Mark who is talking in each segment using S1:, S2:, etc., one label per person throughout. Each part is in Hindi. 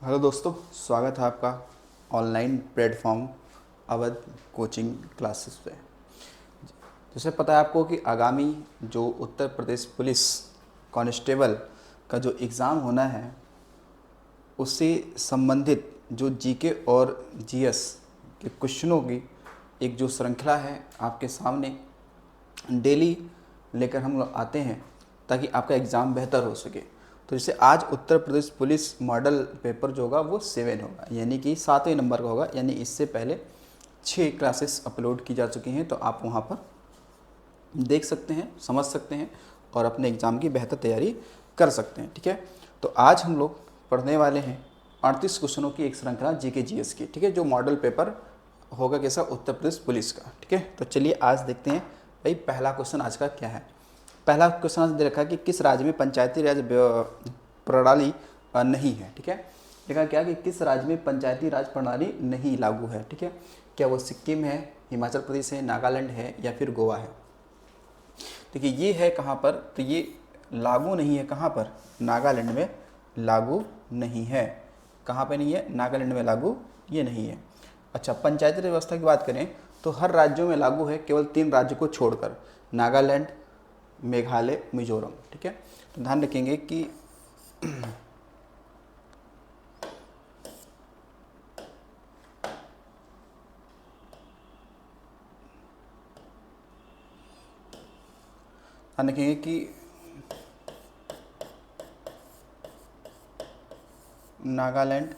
S1: हेलो दोस्तों, स्वागत है आपका online platform Awadh coaching classes पे। जैसे पता है आपको कि आगामी जो उत्तर प्रदेश पुलिस कांस्टेबल का जो एग्ज़ाम होना है, उससे संबंधित जो जीके और जीएस के क्वेश्चनों की एक जो श्रृंखला है आपके सामने डेली लेकर हम लोग आते हैं ताकि आपका एग्ज़ाम बेहतर हो सके। तो जैसे आज Uttar Pradesh police model paper जो होगा वो 7 होगा, यानी कि 7वें नंबर का होगा। यानी इससे पहले 6 क्लासेस अपलोड की जा चुकी हैं, तो आप वहाँ पर देख सकते हैं, समझ सकते हैं और अपने एग्ज़ाम की बेहतर तैयारी कर सकते हैं। ठीक है, तो आज हम लोग पढ़ने वाले हैं 38 क्वेश्चनों की एक श्रृंखला जीके जीएस की। ठीक है, जो मॉडल पेपर होगा कैसा, उत्तर प्रदेश पुलिस का। ठीक है, तो चलिए आज देखते हैं भाई पहला क्वेश्चन आज का क्या है। पहला क्वेश्चन आज दे रखा है कि किस राज्य में पंचायती राज प्रणाली नहीं है। ठीक है, देखा क्या कि किस राज्य में पंचायती राज प्रणाली नहीं लागू है। ठीक है, क्या वो सिक्किम है, हिमाचल प्रदेश है, नागालैंड है या फिर गोवा है। देखिए ये है कहाँ पर, तो ये लागू नहीं है कहाँ पर, नागालैंड में लागू नहीं है। कहाँ पे नहीं है, नागालैंड में लागू ये नहीं है। अच्छा, पंचायती राज व्यवस्था की बात करें तो हर राज्यों में लागू है, केवल 3 राज्य को छोड़कर, नागालैंड, मेघालय, मिजोरम। ठीक है, तो ध्यान रखेंगे कि ध्यान रखेंगे कि नागालैंड,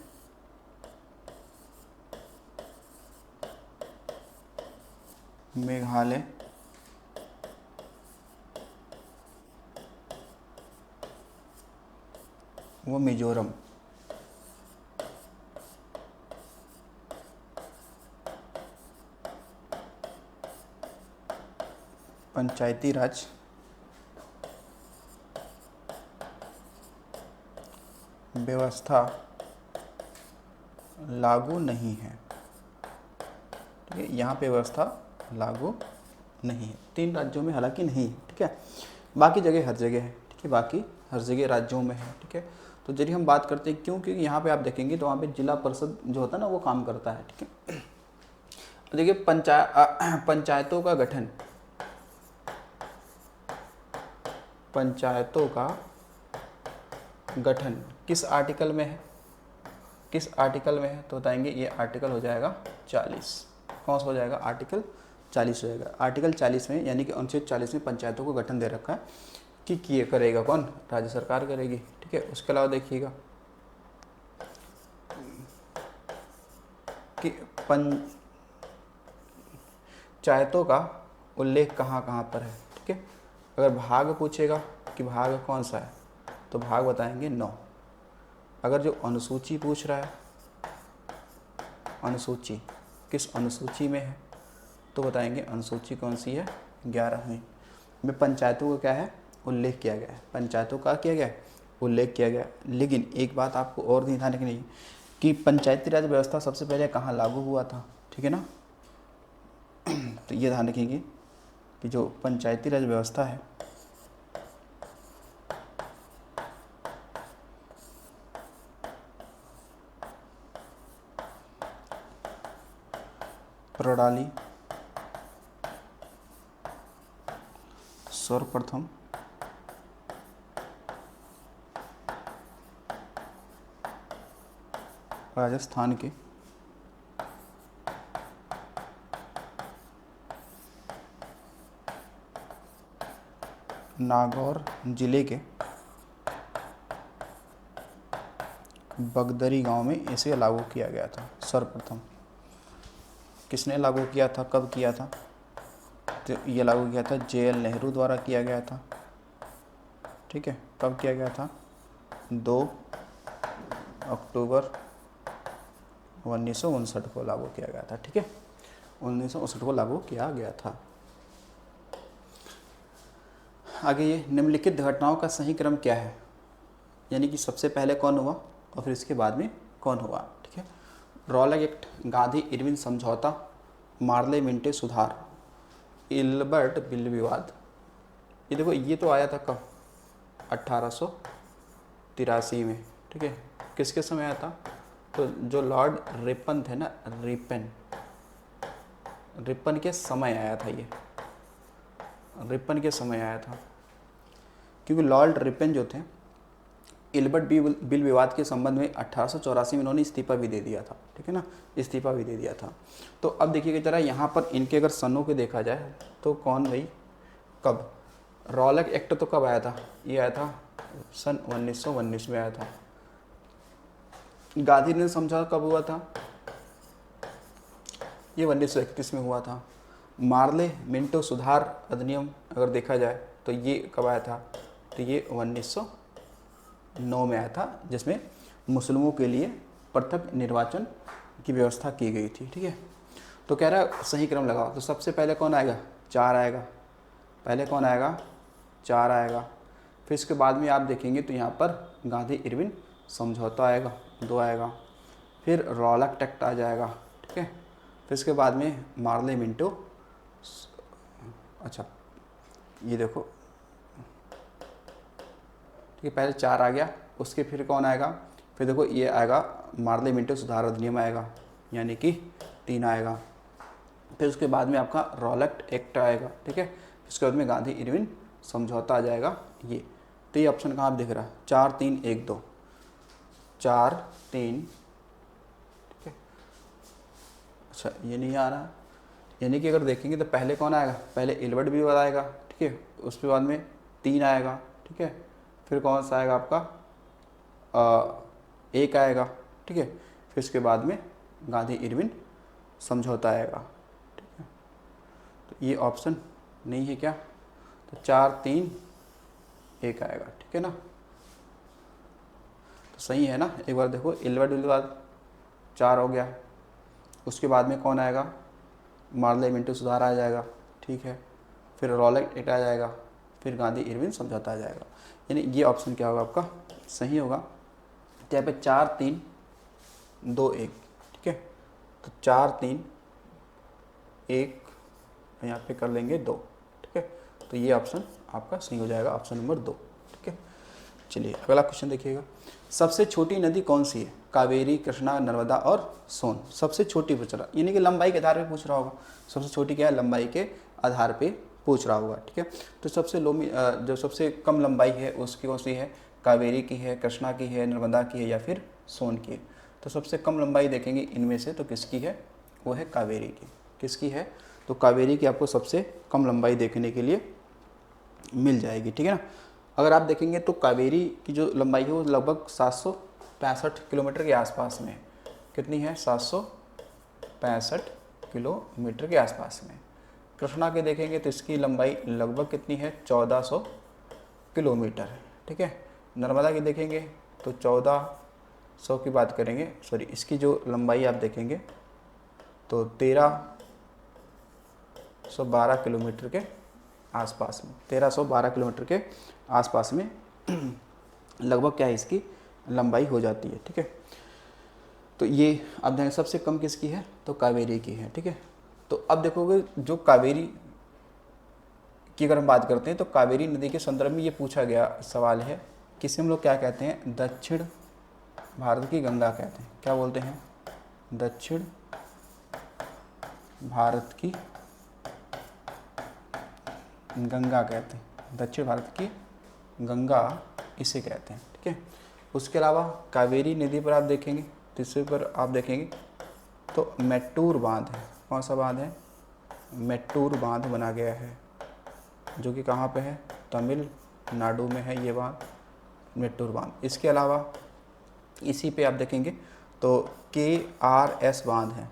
S1: मेघालय, वो मिजोरम पंचायती राज व्यवस्था लागू नहीं है। ठीक है, यहाँ पे व्यवस्था लागू नहीं है। 3 राज्यों में हालांकि नहीं है। ठीक है, बाकी जगह हर जगह है। ठीक है, बाकी हर जगह राज्यों में है। ठीक है, तो चलिए हम बात करते हैं क्यों, क्योंकि यहाँ पे आप देखेंगे तो वहाँ पे जिला परिषद जो होता है ना वो काम करता है। ठीक है, देखिए पंचायतों का गठन, पंचायतों का गठन किस आर्टिकल में है, किस आर्टिकल में है, तो बताएंगे ये आर्टिकल हो जाएगा 40। कौन सा हो जाएगा, आर्टिकल 40 हो जाएगा। आर्टिकल 40 में यानी कि अनुच्छेद 40 में पंचायतों को गठन दे रखा है कि किए करेगा कौन, राज्य सरकार करेगी। ठीक है, उसके अलावा देखिएगा कि पंचायतों का उल्लेख कहाँ कहाँ पर है। ठीक है, अगर भाग पूछेगा कि भाग कौन सा है तो भाग बताएंगे 9। अगर जो अनुसूची पूछ रहा है, अनुसूची किस अनुसूची में है तो बताएंगे अनुसूची कौन सी है, 11वीं में पंचायतों का क्या है, उल्लेख किया गया है। पंचायतों का किया गया है, उल्लेख किया गया। लेकिन एक बात आपको और ध्यान रखनी है कि पंचायती राज व्यवस्था सबसे पहले कहाँ लागू हुआ था। ठीक है ना, तो ये ध्यान रखेंगे कि जो पंचायती राज व्यवस्था है प्रणाली सर्वप्रथम राजस्थान के नागौर जिले के बगदरी गांव में इसे लागू किया गया था। सर्वप्रथम किसने लागू किया था, कब किया था, तो ये लागू किया था JL नेहरू द्वारा किया गया था। ठीक है, कब किया गया था, 2 अक्टूबर 1959 को लागू किया गया था। ठीक है, 1959 को लागू किया गया था। आगे ये निम्नलिखित घटनाओं का सही क्रम क्या है, यानी कि सबसे पहले कौन हुआ और फिर इसके बाद में कौन हुआ। ठीक है, रॉलेग एक्ट, गांधी इरविन समझौता, मार्ले मिंटे सुधार, इल्बर्ट बिल विवाद। ये देखो ये तो आया था कब, 1883 में। ठीक है, किसके समय आया था, तो जो लॉर्ड रिपन थे ना, रिपन के समय आया था ये, रिपन के समय आया था, क्योंकि लॉर्ड रिपन जो थे इल्बर्ट बिल विवाद के संबंध में 1884 में इन्होंने इस्तीफा भी दे दिया था, ठीक है ना, इस्तीफा भी दे दिया था। तो अब देखिएगा जरा यहाँ पर इनके अगर सनों के देखा जाए तो कौन भाई, कब रॉलक एक्ट तो कब आया था, ये आया था सन 1919 में आया था। गांधी ने समझौता कब हुआ था, ये 1931 में हुआ था। मार्ले मिंटो सुधार अधिनियम अगर देखा जाए तो ये कब आया था, तो ये 1909 में आया था, जिसमें मुस्लिमों के लिए पृथक निर्वाचन की व्यवस्था की गई थी, ठीक है। तो कह रहा है सही क्रम लगाओ, तो सबसे पहले कौन आएगा, 4 आएगा, पहले कौन आएगा, 4 आएगा। फिर इसके बाद में आप देखेंगे तो यहाँ पर गांधी इरविन समझौता आएगा, 2 आएगा। फिर रॉलक एक्ट आ जाएगा, ठीक है। फिर इसके बाद में मार्ले मिंटो, अच्छा ये देखो, ठीक है, पहले 4 आ गया, उसके फिर कौन आएगा, फिर देखो ये आएगा मार्ले मिंटो सुधार अधिनियम आएगा, यानी कि 3 आएगा। फिर उसके बाद में आपका रॉलक एक्ट आएगा, ठीक है। उसके बाद में गांधी इरविन समझौता आ जाएगा ये। तो ये ऑप्शन कहाँ दिख रहा है, 4 3 1 2, 4 3, ठीक है। अच्छा ये नहीं आ रहा, यानी कि अगर देखेंगे तो पहले कौन आएगा, पहले इल्बर्ट भी आएगा, ठीक है, उसके बाद में 3 आएगा, ठीक है। फिर कौन सा आएगा आपका 1 आएगा, ठीक है। फिर इसके बाद में गांधी इरविन समझौता आएगा, ठीक है। तो ये ऑप्शन नहीं है क्या, तो 4 3 1 आएगा, ठीक है ना। तो सही है ना, एक बार देखो इल्बर्ट के बाद 4 हो गया, उसके बाद में कौन आएगा, मार्ले मिंटो सुधार आ जाएगा, ठीक है। फिर रॉलक एक्ट आ जाएगा, फिर गांधी इरविन समझौता आ जाएगा, यानी ये ऑप्शन क्या होगा आपका, सही होगा। तो यहाँ पे 4 3 2 1, ठीक है। तो 4 3 1 यहाँ पे कर लेंगे 2, ठीक है। तो ये ऑप्शन आपका सही हो जाएगा, ऑप्शन नंबर 2, ठीक है। चलिए अगला क्वेश्चन देखिएगा, सबसे छोटी नदी कौन सी है, कावेरी, कृष्णा, नर्मदा और सोन। सबसे छोटी पूछ रहा, यानी कि लंबाई के आधार पे पूछ रहा होगा, सबसे छोटी क्या है, लंबाई के आधार पे पूछ रहा होगा, ठीक है। तो सबसे जो सबसे कम लंबाई है उसकी कौन सी है, कावेरी की है, कृष्णा की है, नर्मदा की है या फिर सोन की है। तो सबसे कम लंबाई देखेंगे इनमें से तो किसकी है, वो है कावेरी की। किसकी है, तो कावेरी की आपको सबसे कम लंबाई देखने के लिए मिल जाएगी, ठीक है ना। अगर आप देखेंगे तो कावेरी की जो लंबाई है वो लगभग 765 किलोमीटर के आसपास में, कितनी है, 765 किलोमीटर के आसपास में। कृष्णा के देखेंगे तो इसकी लंबाई लगभग कितनी है, 1400 किलोमीटर, ठीक है। नर्मदा की देखेंगे तो 1400 की बात करेंगे, सॉरी इसकी जो लंबाई आप देखेंगे तो 1312 किलोमीटर के आसपास में, 1312 किलोमीटर के आसपास में लगभग क्या है इसकी लंबाई हो जाती है, ठीक है। तो ये अब देखें सबसे कम किसकी है, तो कावेरी की है, ठीक है। तो अब देखोगे जो कावेरी की अगर हम बात करते हैं तो कावेरी नदी के संदर्भ में ये पूछा गया सवाल है, किसे हम लोग क्या कहते हैं, दक्षिण भारत की गंगा कहते हैं। क्या बोलते हैं, दक्षिण भारत की गंगा कहते हैं, दक्षिण भारत की गंगा इसे कहते हैं, ठीक है। उसके अलावा कावेरी नदी पर आप देखेंगे तो इस पर आप देखेंगे तो मेट्टूर बांध है। कौन सा बांध है, मेट्टूर बांध बना गया है, जो कि कहाँ पे है, तमिलनाडु में है ये बांध, मेट्टूर बांध। इसके अलावा इसी पे आप देखेंगे तो KRS बांध है,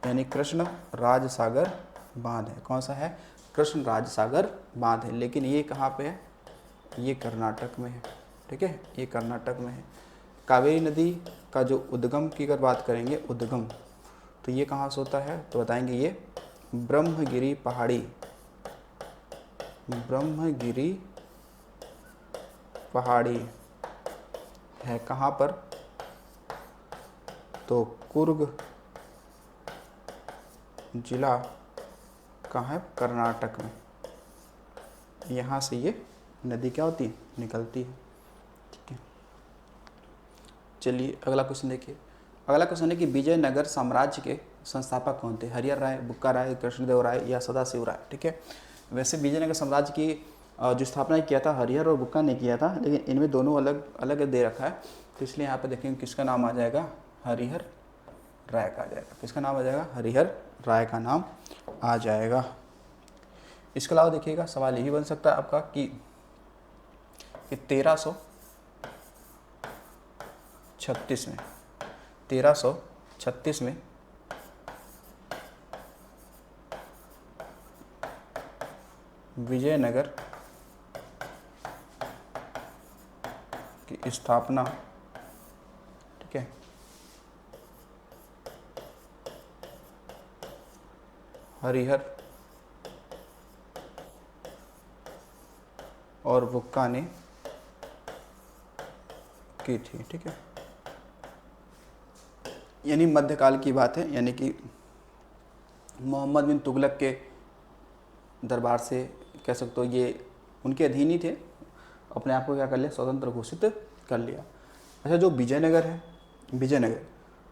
S1: यानी कृष्ण राज सागर बांध है। कौन सा है, कृष्ण राज सागर बांध है, लेकिन ये कहाँ पे है, ये कर्नाटक में है, ठीक है, ये कर्नाटक में है। कावेरी नदी का जो उद्गम की अगर बात करेंगे, उद्गम तो ये कहाँ से होता है, तो बताएंगे ये ब्रह्मगिरी पहाड़ी, ब्रह्मगिरी पहाड़ी है कहाँ पर, तो कुर्ग जिला कहाँ है, कर्नाटक में। यहाँ से ये नदी क्या होती है, निकलती है, ठीक है। चलिए अगला क्वेश्चन देखिए। अगला क्वेश्चन है कि विजयनगर साम्राज्य के संस्थापक कौन थे? हरिहर राय, बुक्का राय, कृष्णदेव राय या सदाशिव राय? ठीक है, वैसे विजयनगर साम्राज्य की जो स्थापना किया था हरिहर और बुक्का ने किया था, लेकिन इनमें दोनों अलग अलग दे रखा है, तो इसलिए यहाँ पे देखेंगे किसका नाम आ जाएगा, हरिहर राय का आ जाएगा। किसका नाम आ जाएगा? हरिहर राय का नाम आ जाएगा। इसके अलावा देखिएगा सवाल यही बन सकता है आपका कि 1336 में विजयनगर की स्थापना, ठीक है, हरिहर और बुक्का ने की थी। ठीक है, यानी मध्यकाल की बात है, यानी कि मोहम्मद बिन तुगलक के दरबार से कह सकते हो ये उनके अधीन ही थे, अपने आप को क्या कर लिया, स्वतंत्र घोषित कर लिया। अच्छा, जो विजयनगर है, विजयनगर,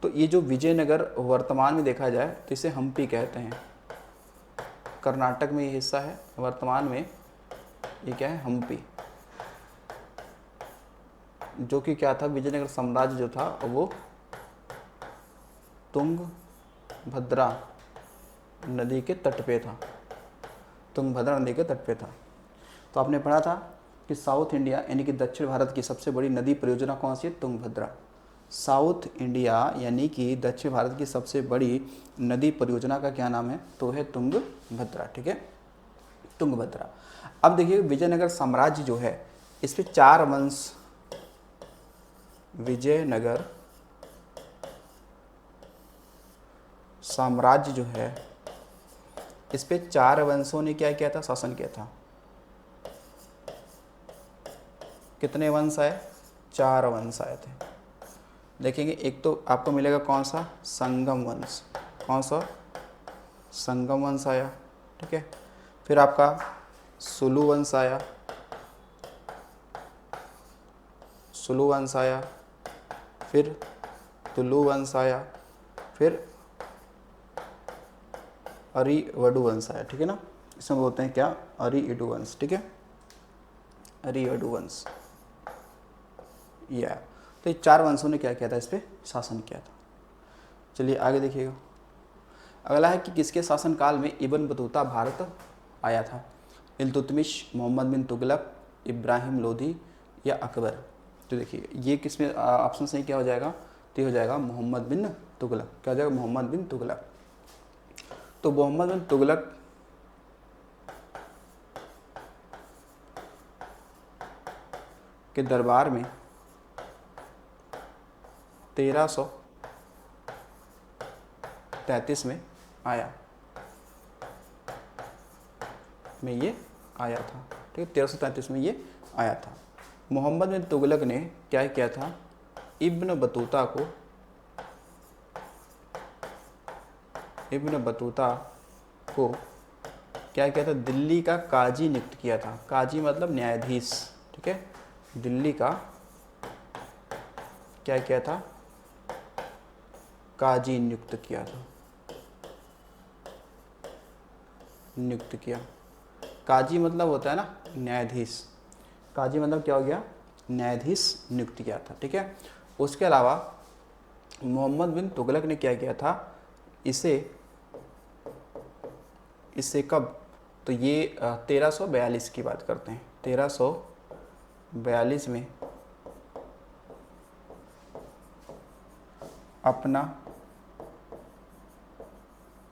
S1: तो ये जो विजयनगर वर्तमान में देखा जाए तो इसे हम्पी कहते हैं। कर्नाटक में ये हिस्सा है, वर्तमान में ये क्या है, हम्पी, जो कि क्या था, विजयनगर साम्राज्य जो था वो तुंगभद्रा नदी के तट पे था, तुंगभद्रा नदी के तट पे था। तो आपने पढ़ा था कि साउथ इंडिया यानी कि दक्षिण भारत की सबसे बड़ी नदी परियोजना कौन सी है? तुंगभद्रा। साउथ इंडिया यानी कि दक्षिण भारत की सबसे बड़ी नदी परियोजना का क्या नाम है? तो है तुंगभद्रा। ठीक है, तुंगभद्रा। अब देखिए विजयनगर साम्राज्य जो है इस पे 4 वंश, विजयनगर साम्राज्य जो है इस पे 4 वंशों ने क्या किया था? शासन किया था। कितने वंश आए? 4 वंश आए थे। देखेंगे, एक तो आपको मिलेगा कौन सा? संगम वंश। कौन सा? संगम वंश आया। ठीक है, फिर आपका सुलु वंश आया, सुलु वंश आया, फिर तुलु वंश आया, फिर अरिवडु वंश आया। ठीक है ना, इसमें बोलते हैं क्या? अरिवडु वंश। ठीक है, अरिवडु वंश या, तो ये 4 वंशों ने क्या किया था? इस पर शासन किया था। चलिए आगे देखिएगा। अगला है कि किसके शासनकाल में इब्न बतूता भारत आया था? इल्तुतमिश, मोहम्मद बिन तुगलक, इब्राहिम लोधी या अकबर? तो देखिए ये किसमें ऑप्शन सही क्या हो जाएगा? तो हो जाएगा मोहम्मद बिन तुगलक। क्या हो जाएगा? मोहम्मद बिन तुगलक। तो मोहम्मद बिन तुगलक के दरबार में 1333 में आया, में ये आया था। ठीक है, 1333 में ये आया था। मोहम्मद बिन तुगलक ने क्या किया था? इब्न बतूता को क्या किया था? दिल्ली का काजी नियुक्त किया था। काजी मतलब न्यायाधीश। ठीक है, दिल्ली का क्या किया था? काजी नियुक्त किया था, नियुक्त किया। काजी मतलब होता है ना न्यायाधीश, काजी मतलब क्या हो गया? न्यायाधीश नियुक्त किया था। ठीक है, उसके अलावा मोहम्मद बिन तुगलक ने क्या किया था? इसे कब? तो ये 1342 की बात करते हैं। 1342 में अपना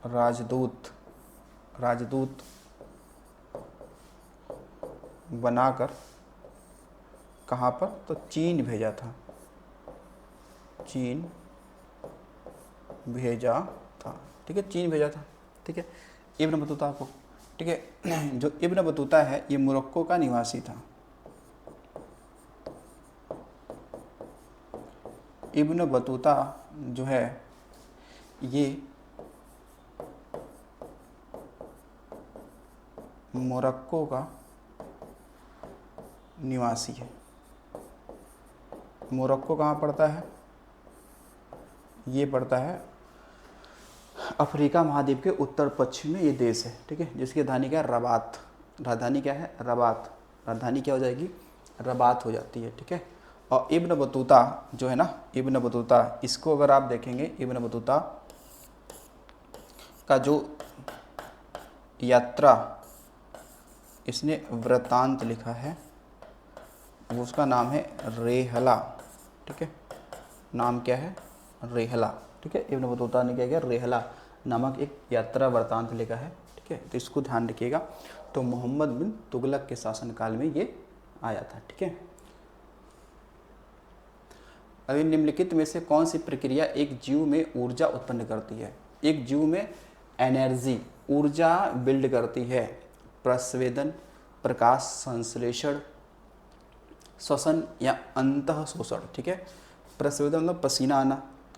S1: राजदूत बनाकर कहाँ पर? तो चीन भेजा था, चीन भेजा था। ठीक है, चीन भेजा था। ठीक है, इब्न बतूता को। ठीक है, जो इब्न बतूता है ये मोरक्को का निवासी था। इब्न बतूता जो है ये मोरक्को का निवासी है। मोरक्को कहाँ पड़ता है? ये पड़ता है अफ्रीका महाद्वीप के उत्तर पश्चिम में ये देश है, ठीक है, जिसकी राजधानी क्या है, रबात। राजधानी क्या है, रबात। राजधानी क्या हो जाएगी, रबात हो जाती है, ठीक है। और इब्न बतूता जो है ना, इब्न बतूता, इसको अगर आप देखेंगे, इब्न बतूता का जो यात्रा इसने वृत्तांत लिखा है, वो उसका नाम है रेहला, ठीक है। नाम क्या है, रेहला, ठीक है। इब्न बतूता ने क्या किया, रेहला नामक एक यात्रा वृत्तांत लिखा है, ठीक है। तो इसको ध्यान रखिएगा। तो मोहम्मद बिन तुगलक के शासनकाल में ये आया था, ठीक है। अभी निम्नलिखित में से कौन सी प्रक्रिया एक जीव में ऊर्जा उत्पन्न करती है। एक जीव में एनर्जी, ऊर्जा बिल्ड करती है। प्रस्वेदन, प्रकाश संश्लेषण, श्वसन या अंतः शोषण, ठीक है। प्रस्वेदन मतलब पसीना आना,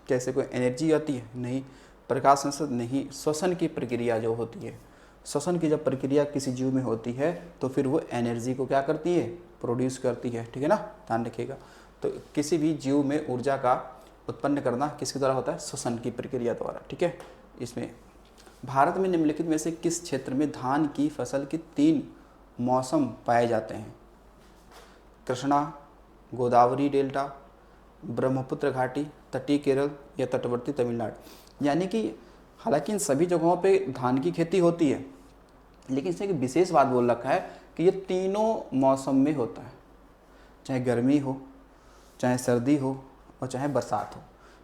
S1: कैसे कोई एनर्जी आती है, नहीं। प्रकाश संश्लेषण नहीं। श्वसन की प्रक्रिया जो होती है, श्वसन की जब प्रक्रिया किसी जीव में होती है तो फिर वो एनर्जी को क्या करती है, प्रोड्यूस करती है, ठीक है ना, ध्यान रखिएगा। तो किसी भी जीव में ऊर्जा का उत्पन्न करना किसके द्वारा होता है, श्वसन की प्रक्रिया द्वारा, ठीक है। इसमें भारत में निम्नलिखित में से किस क्षेत्र में धान की फसल के 3 मौसम पाए जाते हैं। कृष्णा, गोदावरी डेल्टा, ब्रह्मपुत्र घाटी, तटीय केरल या तटवर्ती तमिलनाडु। यानी कि हालांकि इन सभी जगहों पे धान की खेती होती है, लेकिन इसमें एक विशेष बात बोल रखा है कि ये तीनों मौसम में होता है, चाहे गर्मी हो, चाहे सर्दी हो और चाहे बरसात हो।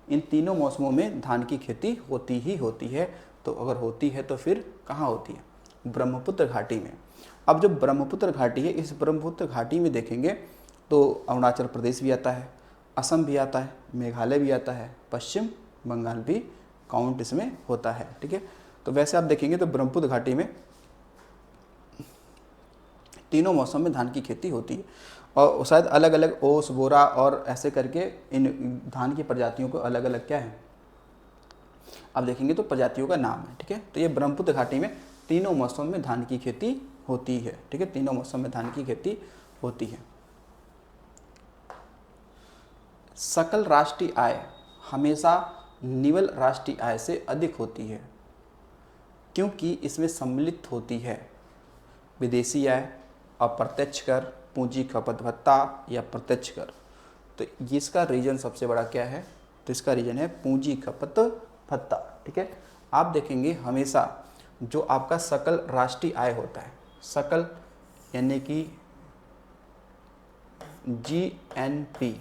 S1: इन तीनों मौसमों में धान की खेती होती ही होती है। तो अगर होती है तो फिर कहाँ होती है, ब्रह्मपुत्र घाटी में। अब जो ब्रह्मपुत्र घाटी है, इस ब्रह्मपुत्र घाटी में देखेंगे तो अरुणाचल प्रदेश भी आता है, असम भी आता है, मेघालय भी आता है, पश्चिम बंगाल भी काउंट इसमें होता है, ठीक है। तो वैसे आप देखेंगे तो ब्रह्मपुत्र घाटी में तीनों मौसम में धान की खेती होती है। और शायद अलग अलग ओस, बोरा और ऐसे करके इन धान की प्रजातियों को अलग अलग क्या है, आप देखेंगे तो प्रजातियों का नाम है, ठीक है। तो ये ब्रह्मपुत्र घाटी में तीनों मौसम में धान की खेती होती है, ठीक है। तीनों मौसम में धान की खेती होती है। सकल राष्ट्रीय आय हमेशा निवल राष्ट्रीय आय से अधिक होती है, क्योंकि इसमें सम्मिलित होती है विदेशी आय, अप्रत्यक्ष कर, पूंजी खपत भत्ता या प्रत्यक्ष कर। तो इसका रीजन सबसे बड़ा क्या है, तो इसका रीजन है पूंजी खपत भत्ता, ठीक है। आप देखेंगे हमेशा जो आपका सकल राष्ट्रीय आय होता है, सकल यानी कि GNP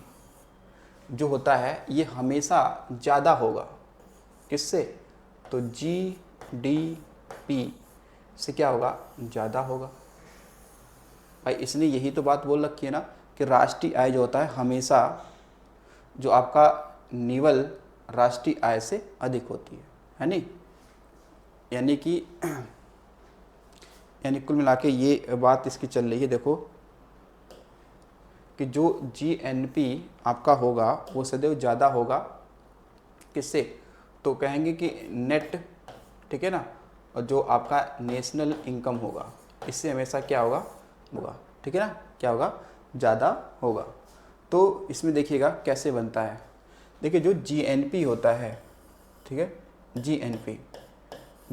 S1: जो होता है, ये हमेशा ज़्यादा होगा किससे, तो GDP से क्या होगा, ज़्यादा होगा। भाई इसने यही तो बात बोल रखी है ना कि राष्ट्रीय आय जो होता है हमेशा जो आपका निवल राष्ट्रीय आय से अधिक होती है नहीं। यानी कुल मिला के ये बात इसकी चल रही है। देखो कि जो GNP आपका होगा वो सदैव ज़्यादा होगा किससे, तो कहेंगे कि नेट, ठीक है ना, और जो आपका नेशनल इनकम होगा इससे हमेशा क्या होगा, ठीक है ना, क्या होगा, ज़्यादा होगा। तो इसमें देखिएगा कैसे बनता है। देखिए जो GNP होता है, ठीक है,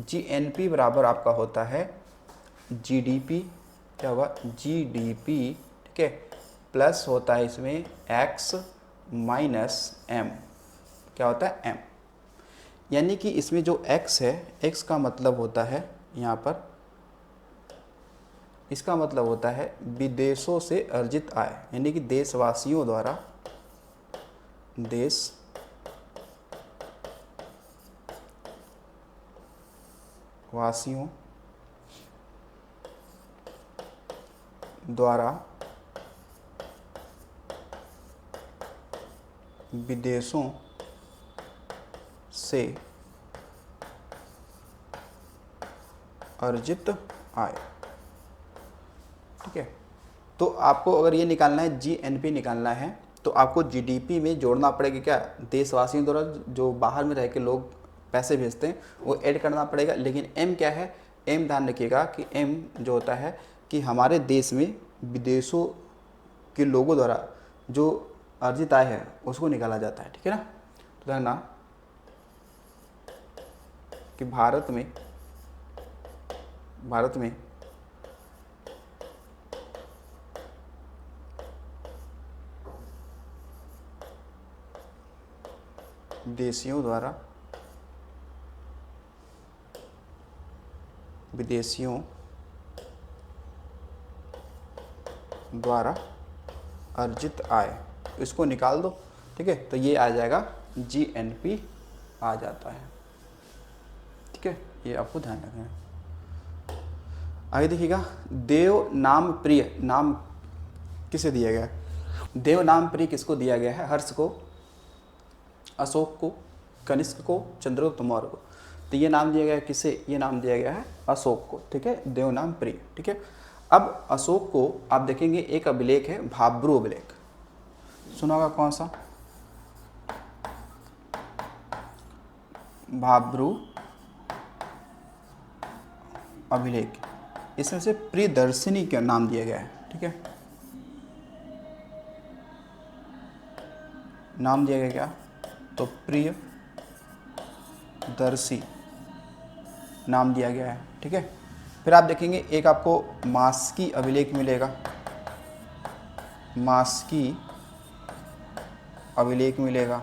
S1: GNP बराबर आपका होता है GDP, क्या होगा, GDP, ठीक है, प्लस होता है इसमें X माइनस M, क्या होता है M। यानी कि इसमें जो X है, X का मतलब होता है यहाँ पर, इसका मतलब होता है विदेशों से अर्जित आय, यानी कि देशवासियों द्वारा, देशवासियों द्वारा विदेशों से अर्जित आय, ठीक है। तो आपको अगर ये निकालना है, GNP निकालना है, तो आपको GDP में जोड़ना पड़ेगा क्या, देशवासियों द्वारा जो बाहर में रह के लोग पैसे भेजते हैं वो ऐड करना पड़ेगा। लेकिन M क्या है, M ध्यान रखिएगा कि M जो होता है कि हमारे देश में विदेशों के लोगों द्वारा जो अर्जित आय है उसको निकाला जाता है, ठीक है ना। तो देखना कि भारत में विदेशियों द्वारा अर्जित आय, इसको निकाल दो, ठीक है, तो ये आ जाएगा GNP आ जाता है, ठीक है, ये आपको ध्यान रखना है। आगे देखिएगा, देव नाम प्रिय नाम किसे दिया गया है? देव नाम प्रिय किसको दिया गया है? हर्ष को, अशोक को, कनिष्क को, चंद्रगुप्त मौर्य को। तो ये नाम दिया गया है किसे? ये नाम दिया गया है अशोक को, ठीक है, देव नाम प्रिय, ठीक है। अब अशोक को आप देखेंगे एक अभिलेख है भाब्रू अभिलेख, सुना होगा कौन सा? भाब्रू अभिलेख, इसमें से प्रियदर्शिनी का नाम दिया गया है, ठीक है, नाम दिया गया क्या? तो प्रियदर्शी नाम दिया गया है, ठीक है। फिर आप देखेंगे एक आपको मास्की अभिलेख मिलेगा, मास्की अभिलेख मिलेगा,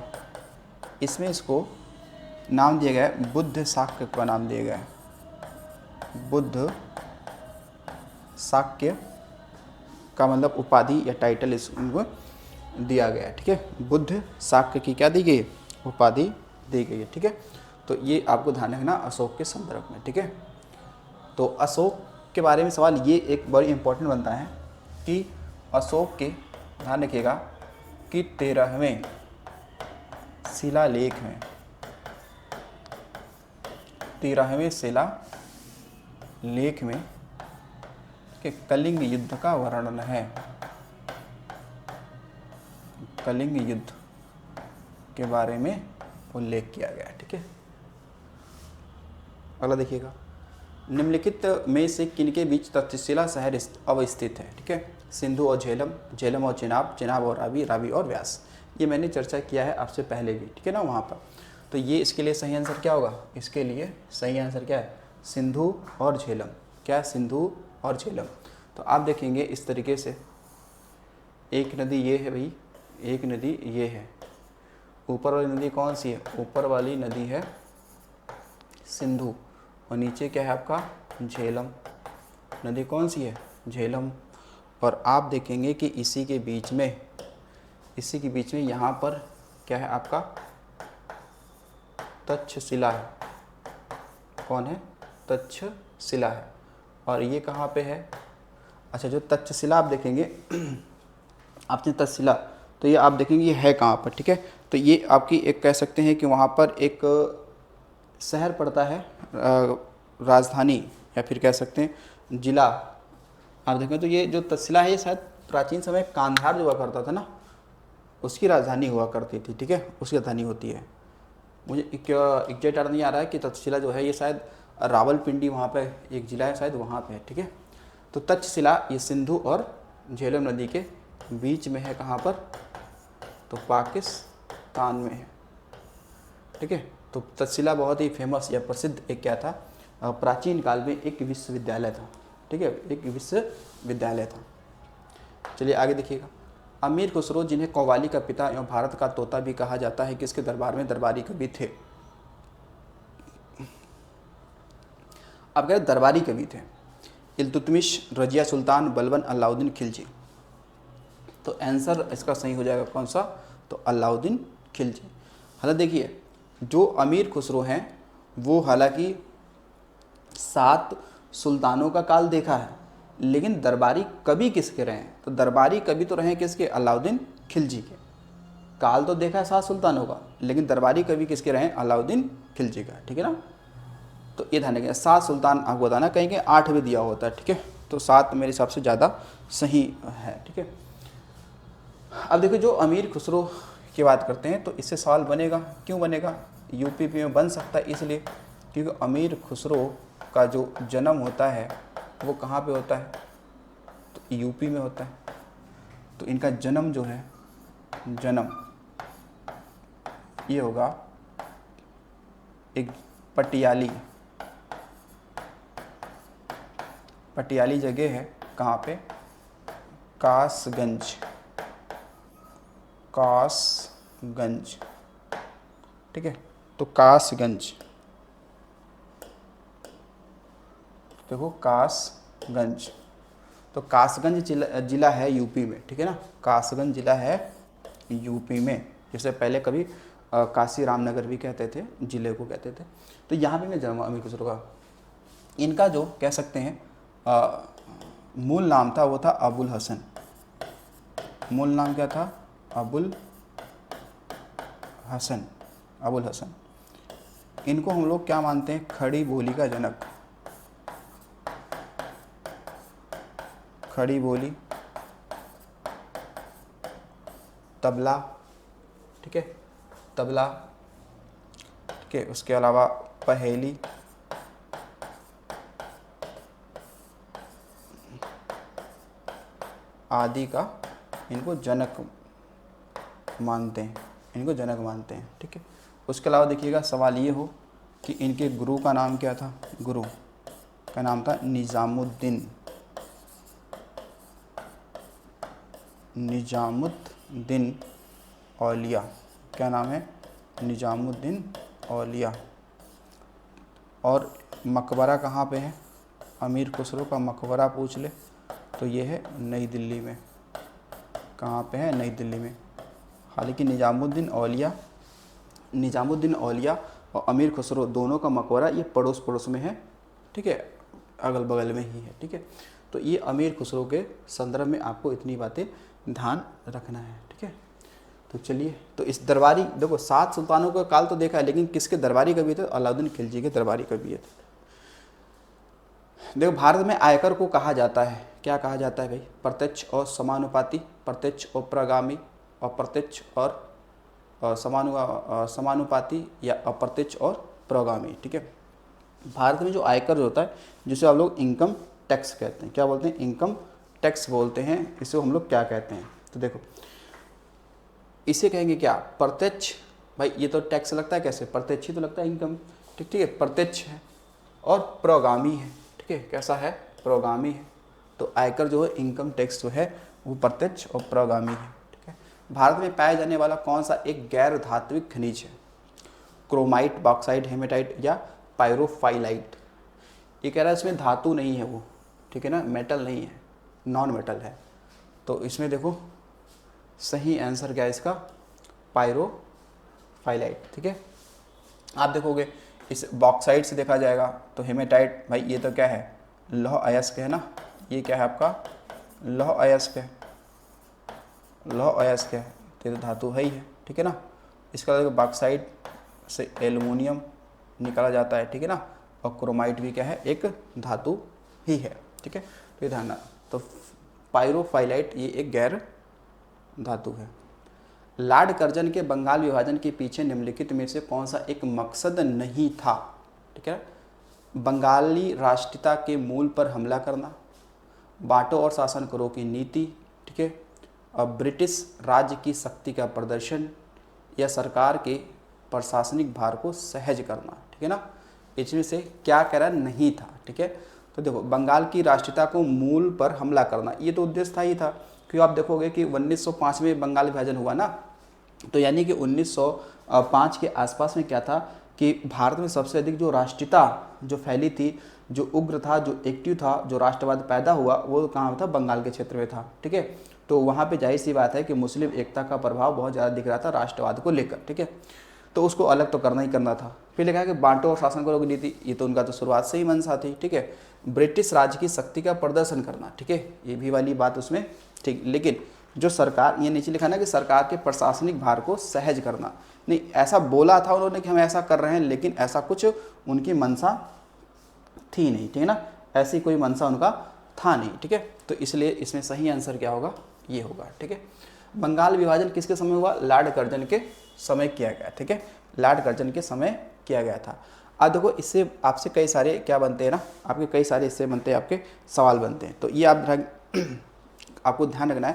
S1: इसमें इसको नाम दिया गया है बुद्ध शाक्य का नाम दिया गया है, बुद्ध शाक्य का मतलब उपाधि या टाइटल इसको दिया गया है, ठीक है, बुद्ध शाक्य की क्या दी गई? उपाधि दी गई है, ठीक है। तो ये आपको ध्यान रखना अशोक के संदर्भ में, ठीक है। तो अशोक के बारे में सवाल ये एक बड़ी इंपॉर्टेंट बनता है कि अशोक के, ध्यान रखिएगा कि 13वें शिलालेख में, 13वें शिलालेख में कि कलिंग युद्ध का वर्णन है, कलिंग युद्ध के बारे में उल्लेख किया गया है, ठीक है। अगला देखिएगा, निम्नलिखित में से किनके बीच तक्षशिला शहर अवस्थित है? ठीक है, सिंधु और झेलम, झेलम और चिनाब, चिनाब और रावी, रावी और व्यास। ये मैंने चर्चा किया है आपसे पहले भी, ठीक है ना, वहाँ पर। तो ये इसके लिए सही आंसर क्या होगा? इसके लिए सही आंसर क्या है? सिंधु और झेलम। क्या? सिंधु और झेलम। तो आप देखेंगे इस तरीके से, एक नदी ये है भाई, एक नदी ये है। ऊपर वाली नदी कौन सी है? ऊपर वाली नदी है सिंधु, और नीचे क्या है आपका? झेलम। नदी कौन सी है? झेलम। और आप देखेंगे कि इसी के बीच में यहाँ पर क्या है आपका? तक्षशिला है। कौन है? तक्षशिला है। और ये कहाँ पे है? अच्छा, जो तक्षशिला आप देखेंगे आपने तक्षशिला, तो ये आप देखेंगे ये है कहाँ पर, ठीक है। तो ये आपकी एक कह सकते हैं कि वहाँ पर एक शहर पड़ता है, राजधानी, या फिर कह सकते हैं जिला। आप देखें तो ये जो तक्षशिला है ये शायद प्राचीन समय कांधार जो हुआ करता था ना, उसकी राजधानी हुआ करती थी, ठीक है, उसकी राजधानी होती है। मुझे एग्जैक्ट याद नहीं आ रहा है कि तक्षशिला जो है ये शायद रावलपिंडी वहाँ पे एक जिला है शायद, वहाँ पे है, ठीक है। तो तक्षशिला ये सिंधु और झेलम नदी के बीच में है। कहाँ पर? तो पाकिस्तान में है, ठीक है। तो तक्षशिला बहुत ही फेमस या प्रसिद्ध एक क्या था? प्राचीन काल में एक विश्वविद्यालय था, ठीक है, एक विश्वविद्यालय था। चलिए आगे देखिएगा। अमीर खुसरो, जिन्हें कव्वाली का पिता एवं भारत का तोता भी कहा जाता है, किसके दरबार में दरबारी कवि थे? अब कह दरबारी कवि थे इल्तुतमिश, रजिया सुल्तान, बलबन, अलाउद्दीन खिलजी। तो आंसर इसका सही हो जाएगा कौन सा? तो अलाउद्दीन खिलजी। हालांकि देखिए जो अमीर खुसरो हैं वो हालांकि 7 सुल्तानों का काल देखा है, लेकिन दरबारी कवि किसके रहे हैं? तो दरबारी कवि तो रहे किसके? अलाउद्दीन खिलजी के। काल तो देखा है 7 सुल्तानों का, लेकिन दरबारी कवि किसके रहे हैं? अलाउद्दीन खिलजी का, ठीक है ना। तो ये ध्यान रखिए, 7 सुल्तान आपको बताना, कहीं कहीं 8 भी दिया होता है, ठीक है। तो 7 मेरे हिसाब से ज़्यादा सही है, ठीक है। अब देखो जो अमीर खुसरो की बात करते हैं तो इससे सवाल बनेगा, क्यों बनेगा? यूपीपी में बन सकता है इसलिए क्योंकि अमीर खुसरो का जो जन्म होता है वो कहाँ पे होता है? तो यूपी में होता है। तो इनका जन्म जो है, जन्म ये होगा एक पटियाली, पटियाली जगह है कहाँ पे, कासगंज, कासगंज, ठीक है। तो कासगंज, देखो कासगंज, तो कासगंज जिला है यूपी में, ठीक है ना। कासगंज जिला है यूपी में, जैसे पहले कभी काशी रामनगर भी कहते थे, जिले को कहते थे। तो यहाँ पे मैं जन्म अमीर खुसरो का, इनका जो कह सकते हैं मूल नाम था वो था अबुल हसन। मूल नाम क्या था, अबुल हसन, अबुल हसन। इनको हम लोग क्या मानते हैं, खड़ी बोली का जनक, खड़ी बोली, तबला, ठीक है, तबला, ठीक है। उसके अलावा पहेली, आदि का इनको जनक मानते हैं, इनको जनक मानते हैं, ठीक है। उसके अलावा देखिएगा सवाल ये हो कि इनके गुरु का नाम क्या था, गुरु का नाम था निज़ामुद्दीन, निज़ामुद्दीन औलिया। क्या नाम है, निज़ामुद्दीन औलिया। और मकबरा कहाँ पे है, अमीर खुसरो का मकबरा पूछ ले तो ये है नई दिल्ली में। कहाँ पे है, नई दिल्ली में। हालांकि निज़ामुद्दीन औलिया और अमीर खुसरो दोनों का मकबरा ये पड़ोस पड़ोस में है, ठीक है, अगल बगल में ही है, ठीक है। तो ये अमीर खुसरो के संदर्भ में आपको इतनी बातें ध्यान रखना है, ठीक है। तो चलिए, तो इस दरबारी, देखो 7 सुल्तानों का काल तो देखा है, लेकिन किसके दरबारी कवि थे, अलाउद्दीन खिलजी के दरबारी कवि थे। देखो भारत में आयकर को कहा जाता है, क्या कहा जाता है भाई, प्रत्यक्ष और समानुपाती, प्रत्यक्ष और प्रगामी, अप्रत्यक्ष और समानुपाती या अप्रत्यक्ष और प्रगामी, ठीक है। भारत में जो आयकर जो होता है, जिसे आप लोग इनकम टैक्स कहते हैं, क्या बोलते हैं, इनकम टैक्स बोलते हैं, इसे हम लोग क्या कहते हैं, तो देखो इसे कहेंगे क्या, प्रत्यक्ष। भाई ये तो टैक्स लगता है कैसे, प्रत्यक्ष ही तो लगता है इनकम, ठीक है, प्रत्यक्ष है। और प्रगामी है, ठीक है, कैसा है, प्रगामी है। तो आयकर जो है, इनकम टैक्स जो है वो प्रत्यक्ष और प्रगामी है, ठीक है। भारत में पाया जाने वाला कौन सा एक गैर धात्विक खनिज है, क्रोमाइट, बॉक्साइट, हेमेटाइट या पायरोफाइलाइट। ये कह रहा है इसमें धातु नहीं है वो, ठीक है ना, मेटल नहीं है, नॉन मेटल है। तो इसमें देखो सही आंसर क्या है इसका, पायरोफाइलाइट, ठीक है। आप देखोगे इस बॉक्साइट से देखा जाएगा तो हेमेटाइट, भाई ये तो क्या है, लौह अयस्क है ना, ये क्या है आपका, लौह अयस्क है, लौह अयस्क है, तो ये तो धातु है ही है, ठीक है ना। इसका देखो बॉक्साइट से एल्युमिनियम निकाला जाता है, ठीक है ना, और क्रोमाइट भी क्या है, एक धातु ही है, ठीक है। तो ये ध्यान, तो पायरोफाइलाइट ये एक गैर धातु है। लॉर्ड कर्जन के बंगाल विभाजन के पीछे निम्नलिखित में से कौन सा एक मकसद नहीं था, ठीक है। बंगाली राष्ट्रीयता के मूल पर हमला करना, बांटो और शासन करो की नीति, ठीक है, और ब्रिटिश राज्य की शक्ति का प्रदर्शन, या सरकार के प्रशासनिक भार को सहज करना, ठीक है ना। इसमें से क्या कह रहा नहीं था, ठीक है। तो देखो बंगाल की राष्ट्रीयता को मूल पर हमला करना, ये तो उद्देश्य था ही था, क्योंकि आप देखोगे कि 1905 में बंगाल विभाजन हुआ ना, तो यानी कि 1905 के आसपास में क्या था कि भारत में सबसे अधिक जो राष्ट्रीयता जो फैली थी, जो उग्र था, जो एक्टिव था, जो राष्ट्रवाद पैदा हुआ, वो कहाँ था, बंगाल के क्षेत्र में था, ठीक है। तो वहाँ पे जाहिर सी बात है कि मुस्लिम एकता का प्रभाव बहुत ज़्यादा दिख रहा था राष्ट्रवाद को लेकर, ठीक है। तो उसको अलग तो करना ही करना था। फिर लिखा है कि बांटो और शासन करो की नीति, ये तो उनका तो शुरुआत से ही मंशा थी, ठीक है। ब्रिटिश राज्य की शक्ति का प्रदर्शन करना, ठीक है, ये भी वाली बात उसमें, ठीक। लेकिन जो सरकार, ये नीचे लिखा ना कि सरकार के प्रशासनिक भार को सहज करना, नहीं ऐसा बोला था उन्होंने कि हम ऐसा कर रहे हैं, लेकिन ऐसा कुछ उनकी मंशा थी नहीं, ठीक है ना, ऐसी कोई मंशा उनका था नहीं, ठीक है। तो इसलिए इसमें सही आंसर क्या होगा, ये होगा, ठीक है। बंगाल विभाजन किसके समय हुआ, लॉर्ड कर्जन के समय किया गया, ठीक है, लॉर्ड कर्जन के समय किया गया था। अब देखो इससे आपसे कई सारे क्या बनते हैं ना, आपके कई सारे इससे बनते हैं, आपके सवाल बनते हैं। तो ये आपको ध्यान रखना है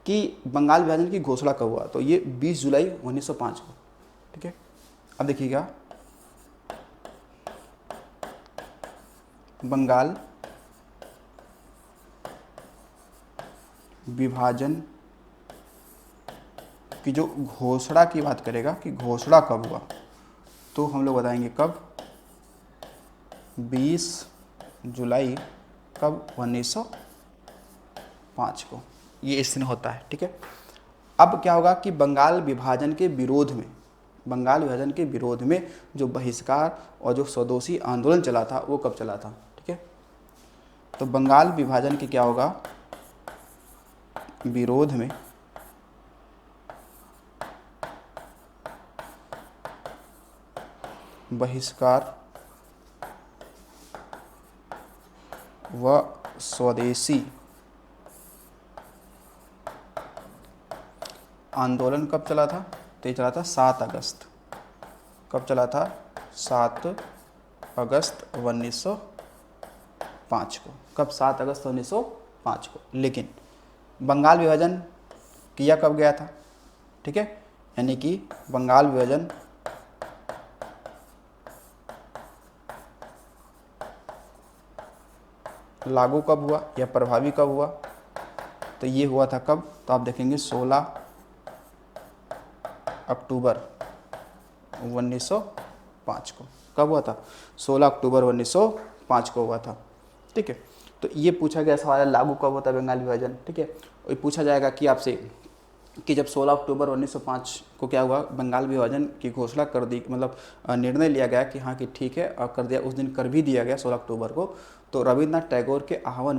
S1: कि बंगाल विभाजन की घोषणा कब हुआ, तो ये 20 जुलाई 1905 को, ठीक है। अब देखिएगा बंगाल विभाजन की जो घोषणा की बात करेगा कि घोषणा कब हुआ, तो हम लोग बताएंगे कब, 20 जुलाई कब, 1905 को, ये इस दिन होता है। ठीक है, अब क्या होगा कि बंगाल विभाजन के विरोध में, बंगाल विभाजन के विरोध में जो बहिष्कार और जो स्वदेशी आंदोलन चला था वो कब चला था। ठीक है, तो बंगाल विभाजन के क्या होगा, विरोध में बहिष्कार व स्वदेशी आंदोलन कब चला था, तो ये चला था 7 अगस्त, कब चला था, 7 अगस्त 1905 को, कब, 7 अगस्त 1905 को। लेकिन बंगाल विभाजन किया कब गया था, ठीक है, यानी कि बंगाल विभाजन लागू कब हुआ या प्रभावी कब हुआ, तो ये हुआ था कब, तो आप देखेंगे 16 अक्टूबर 1905 को। कब हुआ था, 16 अक्टूबर 1905 को हुआ था। ठीक है, तो ये पूछा गया सवाल है लागू कब होता है बंगाल विभाजन। ठीक है, और पूछा जाएगा कि आपसे कि जब 16 अक्टूबर 1905 को क्या हुआ, बंगाल विभाजन की घोषणा कर दी, मतलब निर्णय लिया गया कि हाँ कि ठीक है, और कर दिया, उस दिन कर भी दिया गया 16 अक्टूबर को। तो रविन्द्रनाथ टैगोर के आह्वान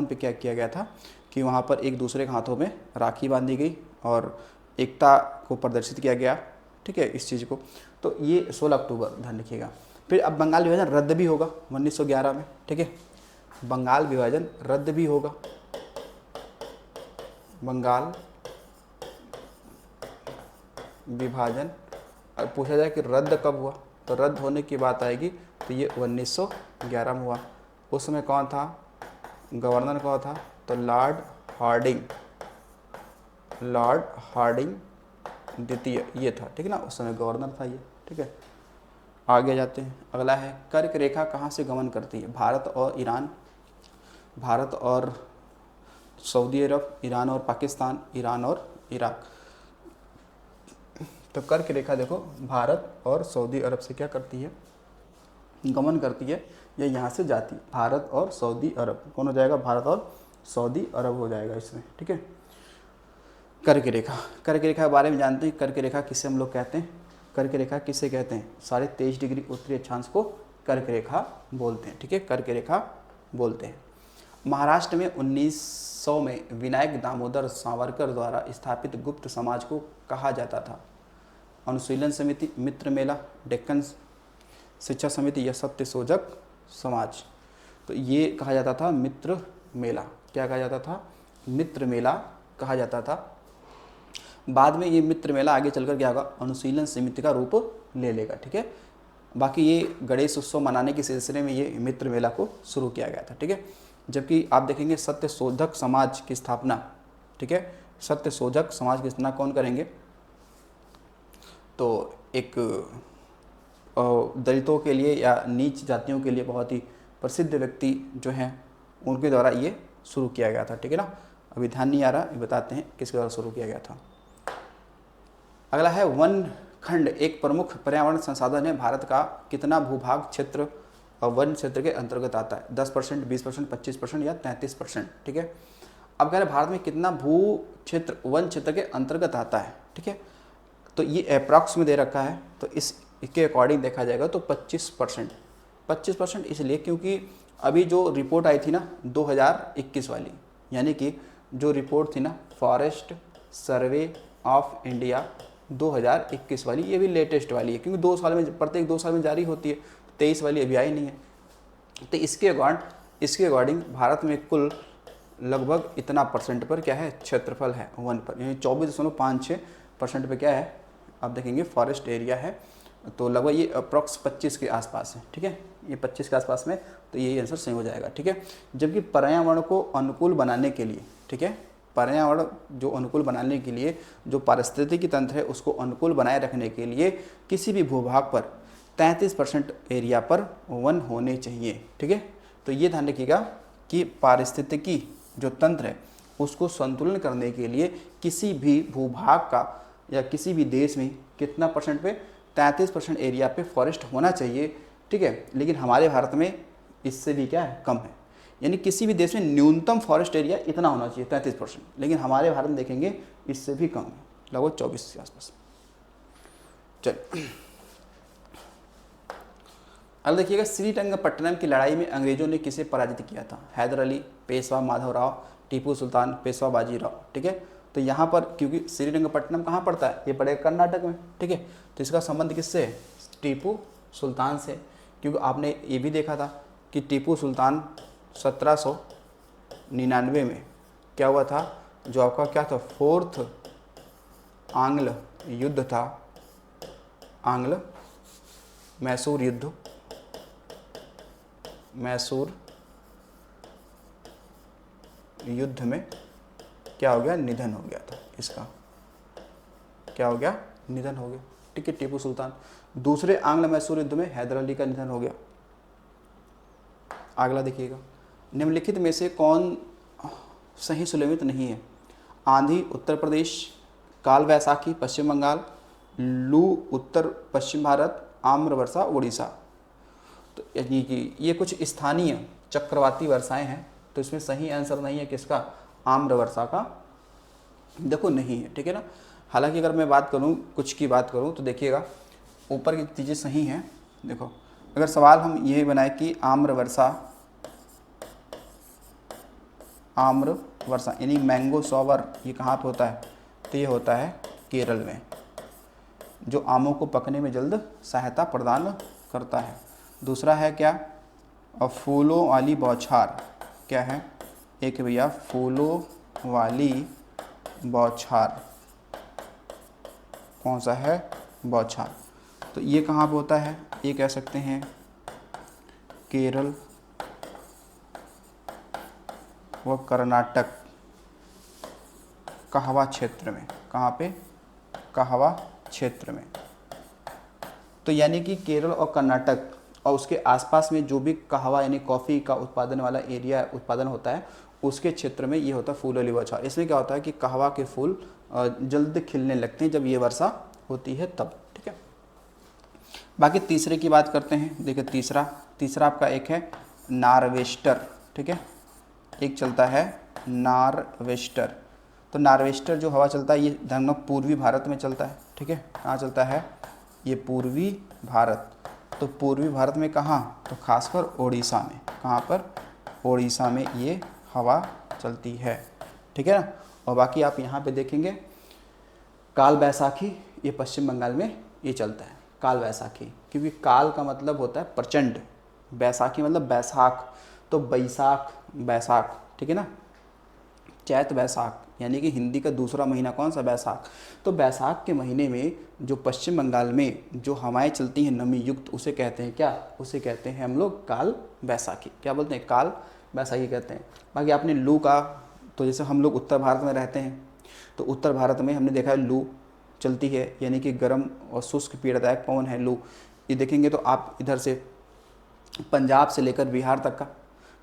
S1: पर क्या किया गया था कि वहाँ पर एक दूसरे के हाथों में राखी बांधी गई और एकता को प्रदर्शित किया गया। ठीक है, इस चीज़ को, तो ये 16 अक्टूबर ध्यान रखिएगा। फिर अब बंगाल विभाजन रद्द भी होगा 1911 में। ठीक है, बंगाल विभाजन रद्द भी होगा, बंगाल विभाजन। अब पूछा जाए कि रद्द कब हुआ, तो रद्द होने की बात आएगी तो ये 1911 में हुआ। उस समय कौन था, गवर्नर कौन था, तो लॉर्ड हार्डिंग द्वितीय ये था। ठीक है ना, उस समय गवर्नर था ये। ठीक है, आगे जाते हैं। अगला है कर्क रेखा कहाँ से गमन करती है, भारत और ईरान, भारत और सऊदी अरब, ईरान और पाकिस्तान, ईरान और इराक। तो कर्क रेखा देखो भारत और सऊदी अरब से क्या करती है, गमन करती है, या यहाँ से जाती है। भारत और सऊदी अरब कौन हो जाएगा, भारत और सऊदी अरब हो जाएगा इसमें। ठीक है, कर्क रेखा, कर्क रेखा के बारे में जानते हैं। कर्क रेखा किसे हम लोग कहते हैं, कर्क रेखा किसे कहते हैं, 23.5 डिग्री उत्तरी अक्षांश को कर्क रेखा बोलते हैं। ठीक है, कर्क रेखा बोलते हैं। महाराष्ट्र में 1900 में विनायक दामोदर सावरकर द्वारा स्थापित गुप्त समाज को कहा जाता था, अनुशीलन समिति, मित्र मेला, डेक्कन शिक्षा समिति या सत्यशोधक समाज। तो ये कहा जाता था मित्र मेला। क्या कहा जाता था, मित्र मेला कहा जाता था। बाद में ये मित्र मेला आगे चलकर क्या होगा, अनुशीलन समिति का रूप ले लेगा। ठीक है, बाकी ये गणेश उत्सव मनाने के सिलसिले में ये मित्र मेला को शुरू किया गया था। ठीक है, जबकि आप देखेंगे सत्यशोधक समाज की स्थापना, ठीक है, सत्यशोधक समाज की स्थापना कौन करेंगे, तो एक दलितों के लिए या नीच जातियों के लिए बहुत ही प्रसिद्ध व्यक्ति जो हैं उनके द्वारा ये शुरू किया गया था। ठीक है ना, अभी ध्यान नहीं आ रहा, ये बताते हैं किसके द्वारा शुरू किया गया था। अगला है वन खंड एक प्रमुख पर्यावरण संसाधन है, भारत का कितना भूभाग क्षेत्र वन क्षेत्र के अंतर्गत आता है, 10%, 20%, 25% या 33%। ठीक है, अब कह रहे हैं भारत में कितना भू क्षेत्र वन क्षेत्र के अंतर्गत आता है। ठीक है, तो ये अप्रॉक्स में दे रखा है, तो इसके अकॉर्डिंग देखा जाएगा तो 25%। 25% इसलिए क्योंकि अभी जो रिपोर्ट आई थी ना 2021 वाली, यानी कि जो रिपोर्ट थी ना फॉरेस्ट सर्वे ऑफ इंडिया 2021 वाली, ये भी लेटेस्ट वाली है क्योंकि 2 साल में, प्रत्येक 2 साल में जारी होती है। 23 वाली अभी आई नहीं है। तो इसके अकॉर्डिंग भारत में कुल लगभग इतना परसेंट पर क्या है, क्षेत्रफल है वन पर, यानी 24.56% पे क्या है, आप देखेंगे फॉरेस्ट एरिया है। तो लगभग ये अप्रॉक्स 25 के आसपास है। ठीक है, ये 25 के आसपास में, तो यही आंसर सही हो जाएगा। ठीक है, जबकि पर्यावरण को अनुकूल बनाने के लिए, ठीक है, पर्यावरण जो अनुकूल बनाने के लिए, जो पारिस्थितिकी तंत्र है उसको अनुकूल बनाए रखने के लिए किसी भी भूभाग पर 33% एरिया पर वन होने चाहिए। ठीक है, तो ये ध्यान रखिएगा कि पारिस्थितिकी जो तंत्र है उसको संतुलन करने के लिए किसी भी भूभाग का या किसी भी देश में कितना परसेंट पे 33% एरिया पे फॉरेस्ट होना चाहिए। ठीक है, लेकिन हमारे भारत में इससे भी क्या है, कम है। यानी किसी भी देश में न्यूनतम फॉरेस्ट एरिया इतना होना चाहिए 33%, लेकिन हमारे भारत में देखेंगे इससे भी कम है, लगभग 24 के आसपास। चलिए अब देखिएगा, श्रीरंगपट्टनम की लड़ाई में अंग्रेजों ने किसे पराजित किया था? हैदर अली, पेशवा माधवराव, टीपू सुल्तान, पेशवा बाजीराव। ठीक है, तो यहाँ पर क्योंकि श्रीरंगपट्टनम कहाँ पड़ता है, ये पड़ेगा कर्नाटक में। ठीक है, तो इसका संबंध किससे है? टीपू सुल्तान से, क्योंकि आपने ये भी देखा था कि टीपू सुल्तान 1799 में क्या हुआ था, जो आपका क्या था, फोर्थ आंग्ल युद्ध था, आंग्ल मैसूर युद्ध, मैसूर युद्ध में क्या हो गया, निधन हो गया था इसका, क्या हो गया, निधन हो गया। ठीक है, टीपू सुल्तान। दूसरे आंग्ल मैसूर युद्ध में हैदर अली का निधन हो गया। अगला देखिएगा, निम्नलिखित में से कौन सही सुलभित नहीं है? आंधी उत्तर प्रदेश, काल वैसाखी पश्चिम बंगाल, लू उत्तर पश्चिम भारत, आम्र वर्षा उड़ीसा। तो यानी कि ये कुछ स्थानीय चक्रवाती वर्षाएं हैं, तो इसमें सही आंसर नहीं है किसका, आम्र वर्षा का, देखो नहीं है। ठीक है ना, हालांकि अगर मैं बात करूं, कुछ की बात करूं, तो देखिएगा ऊपर की चीज़ें सही हैं। देखो, अगर सवाल हम ये बनाए कि आम्र वर्षा, आम्र वर्षा यानी मैंगो शॉवर, ये कहाँ पे होता है, तो ये होता है केरल में, जो आमों को पकने में जल्द सहायता प्रदान करता है। दूसरा है क्या, फूलों वाली बौछार, क्या है, एक भैया फूलों वाली बौछार, कौन सा है, बौछार। तो ये कहाँ पे होता है, ये कह सकते हैं केरल व कर्नाटक, कहवा क्षेत्र में। कहाँ पे, कहवा क्षेत्र में। तो यानी कि केरल और कर्नाटक और उसके आसपास में जो भी कहवा यानी कॉफ़ी का उत्पादन वाला एरिया उत्पादन होता है, उसके क्षेत्र में ये होता है फूल वाली बौछार। इसमें क्या होता है कि कहवा के फूल जल्द खिलने लगते हैं जब ये वर्षा होती है तब। ठीक है, बाकी तीसरे की बात करते हैं। देखिए तीसरा आपका एक है नार्वेस्टर। ठीक है, एक चलता है नार्वेस्टर। तो नार्वेस्टर जो हवा चलता है ये धनों पूर्वी भारत में चलता है। ठीक है, कहाँ चलता है, ये पूर्वी भारत। तो पूर्वी भारत में कहाँ, तो खासकर ओडिशा में। कहाँ पर, ओडिशा में ये हवा चलती है। ठीक है ना, और बाकी आप यहाँ पे देखेंगे काल बैसाखी, ये पश्चिम बंगाल में ये चलता है काल बैसाखी, क्योंकि काल का मतलब होता है प्रचंड, बैसाखी मतलब बैसाख, तो बैसाख बैसाख। ठीक है ना, चैत बैसाख यानी कि हिंदी का दूसरा महीना कौन सा, बैसाख। तो बैसाख के महीने में जो पश्चिम बंगाल में जो हवाएं चलती हैं नमी युक्त, उसे कहते हैं क्या, उसे कहते हैं हम लोग काल बैसाखी। क्या बोलते हैं, काल बैसाखी कहते हैं। बाकी आपने लू का, तो जैसे हम लोग उत्तर भारत में रहते हैं, तो उत्तर भारत में हमने देखा है लू चलती है, यानी कि गर्म और शुष्क पीड़ादायक पवन है लू। ये देखेंगे तो आप इधर से पंजाब से लेकर बिहार तक का,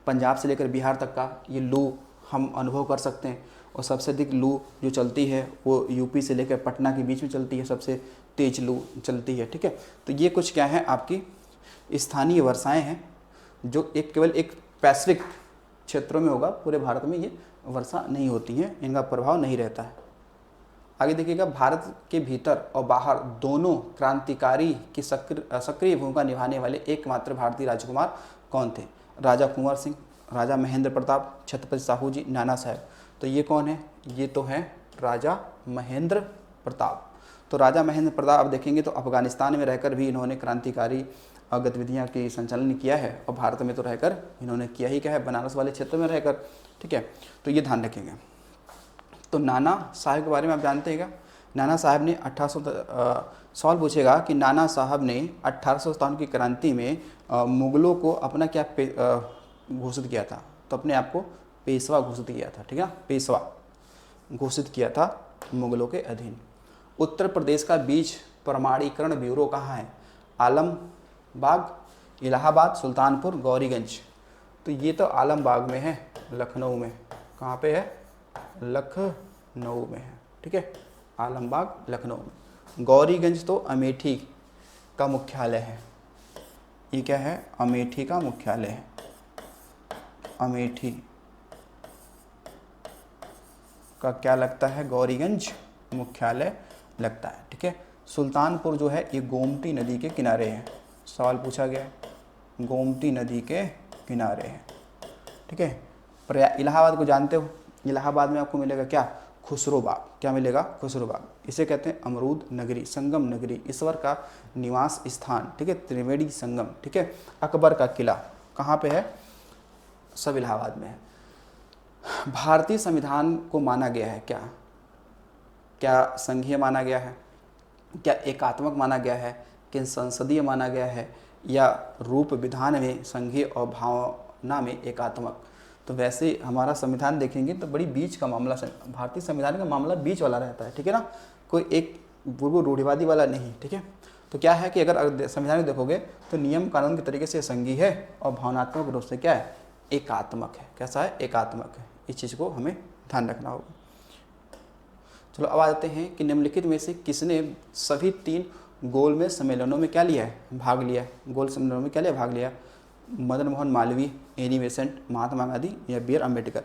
S1: पंजाब से लेकर बिहार तक का ये लू हम अनुभव कर सकते हैं। और सबसे अधिक लू जो चलती है वो यूपी से लेकर पटना के बीच में चलती है, सबसे तेज लू चलती है। ठीक है, तो ये कुछ क्या है, आपकी स्थानीय वर्षाएं हैं जो एक केवल एक पैसिफिक क्षेत्रों में होगा, पूरे भारत में ये वर्षा नहीं होती है, इनका प्रभाव नहीं रहता है। आगे देखिएगा, भारत के भीतर और बाहर दोनों क्रांतिकारी की सक्रिय भूमिका निभाने वाले एकमात्र भारतीय राजकुमार कौन थे? राजा कुंवर सिंह, राजा महेंद्र प्रताप, छत्रपति साहू जी, नाना साहब। तो ये कौन है, ये तो है राजा महेंद्र प्रताप। तो राजा महेंद्र प्रताप आप देखेंगे तो अफगानिस्तान में रहकर भी इन्होंने क्रांतिकारी गतिविधियाँ की संचालन किया है, और भारत में तो रहकर इन्होंने किया ही क्या है, बनारस वाले क्षेत्र में रहकर। ठीक है, तो ये ध्यान रखेंगे। तो नाना साहब के बारे में आप जानते हैं क्या? नाना साहब ने 1800 सवाल पूछेगा कि नाना साहब ने 1857 की क्रांति में मुगलों को अपना क्या घोषित किया था? तो अपने आप को पेशवा घोषित किया था। ठीक है, पेशवा घोषित किया था मुगलों के अधीन। उत्तर प्रदेश का बीज प्रमाणीकरण ब्यूरो कहाँ है? आलम बाग, इलाहाबाद, सुल्तानपुर, गौरीगंज। तो ये तो आलमबाग में है, लखनऊ में। कहाँ पे है? लखनऊ में है, ठीक है, आलमबाग लखनऊ में। गौरीगंज तो अमेठी का मुख्यालय है। ये क्या है? अमेठी का मुख्यालय है। अमेठी का क्या लगता है? गौरीगंज मुख्यालय लगता है, ठीक है। सुल्तानपुर जो है ये गोमती नदी के किनारे है। सवाल पूछा गया है, गोमती नदी के किनारे है, ठीक है। इलाहाबाद को जानते हो? इलाहाबाद में आपको मिलेगा क्या? खुसरो बाग। क्या मिलेगा? खुसरो बाग। इसे कहते हैं अमरूद नगरी, संगम नगरी, ईश्वर का निवास स्थान, ठीक है, त्रिवेणी संगम, ठीक है। अकबर का किला कहाँ पे है? सब इलाहाबाद में है। भारतीय संविधान को माना गया है क्या? क्या संघीय माना गया है? क्या एकात्मक माना गया है? कि संसदीय माना गया है? या रूप विधान में संघीय और भावना में एकात्मक? तो वैसे हमारा संविधान देखेंगे तो बड़ी बीच का मामला, भारतीय संविधान का मामला बीच वाला रहता है, ठीक है ना, कोई एक बिल्कुल रूढ़िवादी वाला नहीं, ठीक है। तो क्या है कि अगर संविधान में देखोगे तो नियम कानून के तरीके से संघीय है और भावनात्मक रूप से क्या है? एकात्मक है। कैसा है? एकात्मक है। इस चीज़ को हमें ध्यान रखना होगा। चलो अब आते हैं कि निम्नलिखित में से किसने सभी 3 गोलमेज सम्मेलनों में क्या लिया है? भाग लिया है। गोल सम्मेलनों में क्या लिया? भाग लिया। मदन मोहन मालवीय, एनी बेसेंट, महात्मा गांधी या बी आर अम्बेडकर।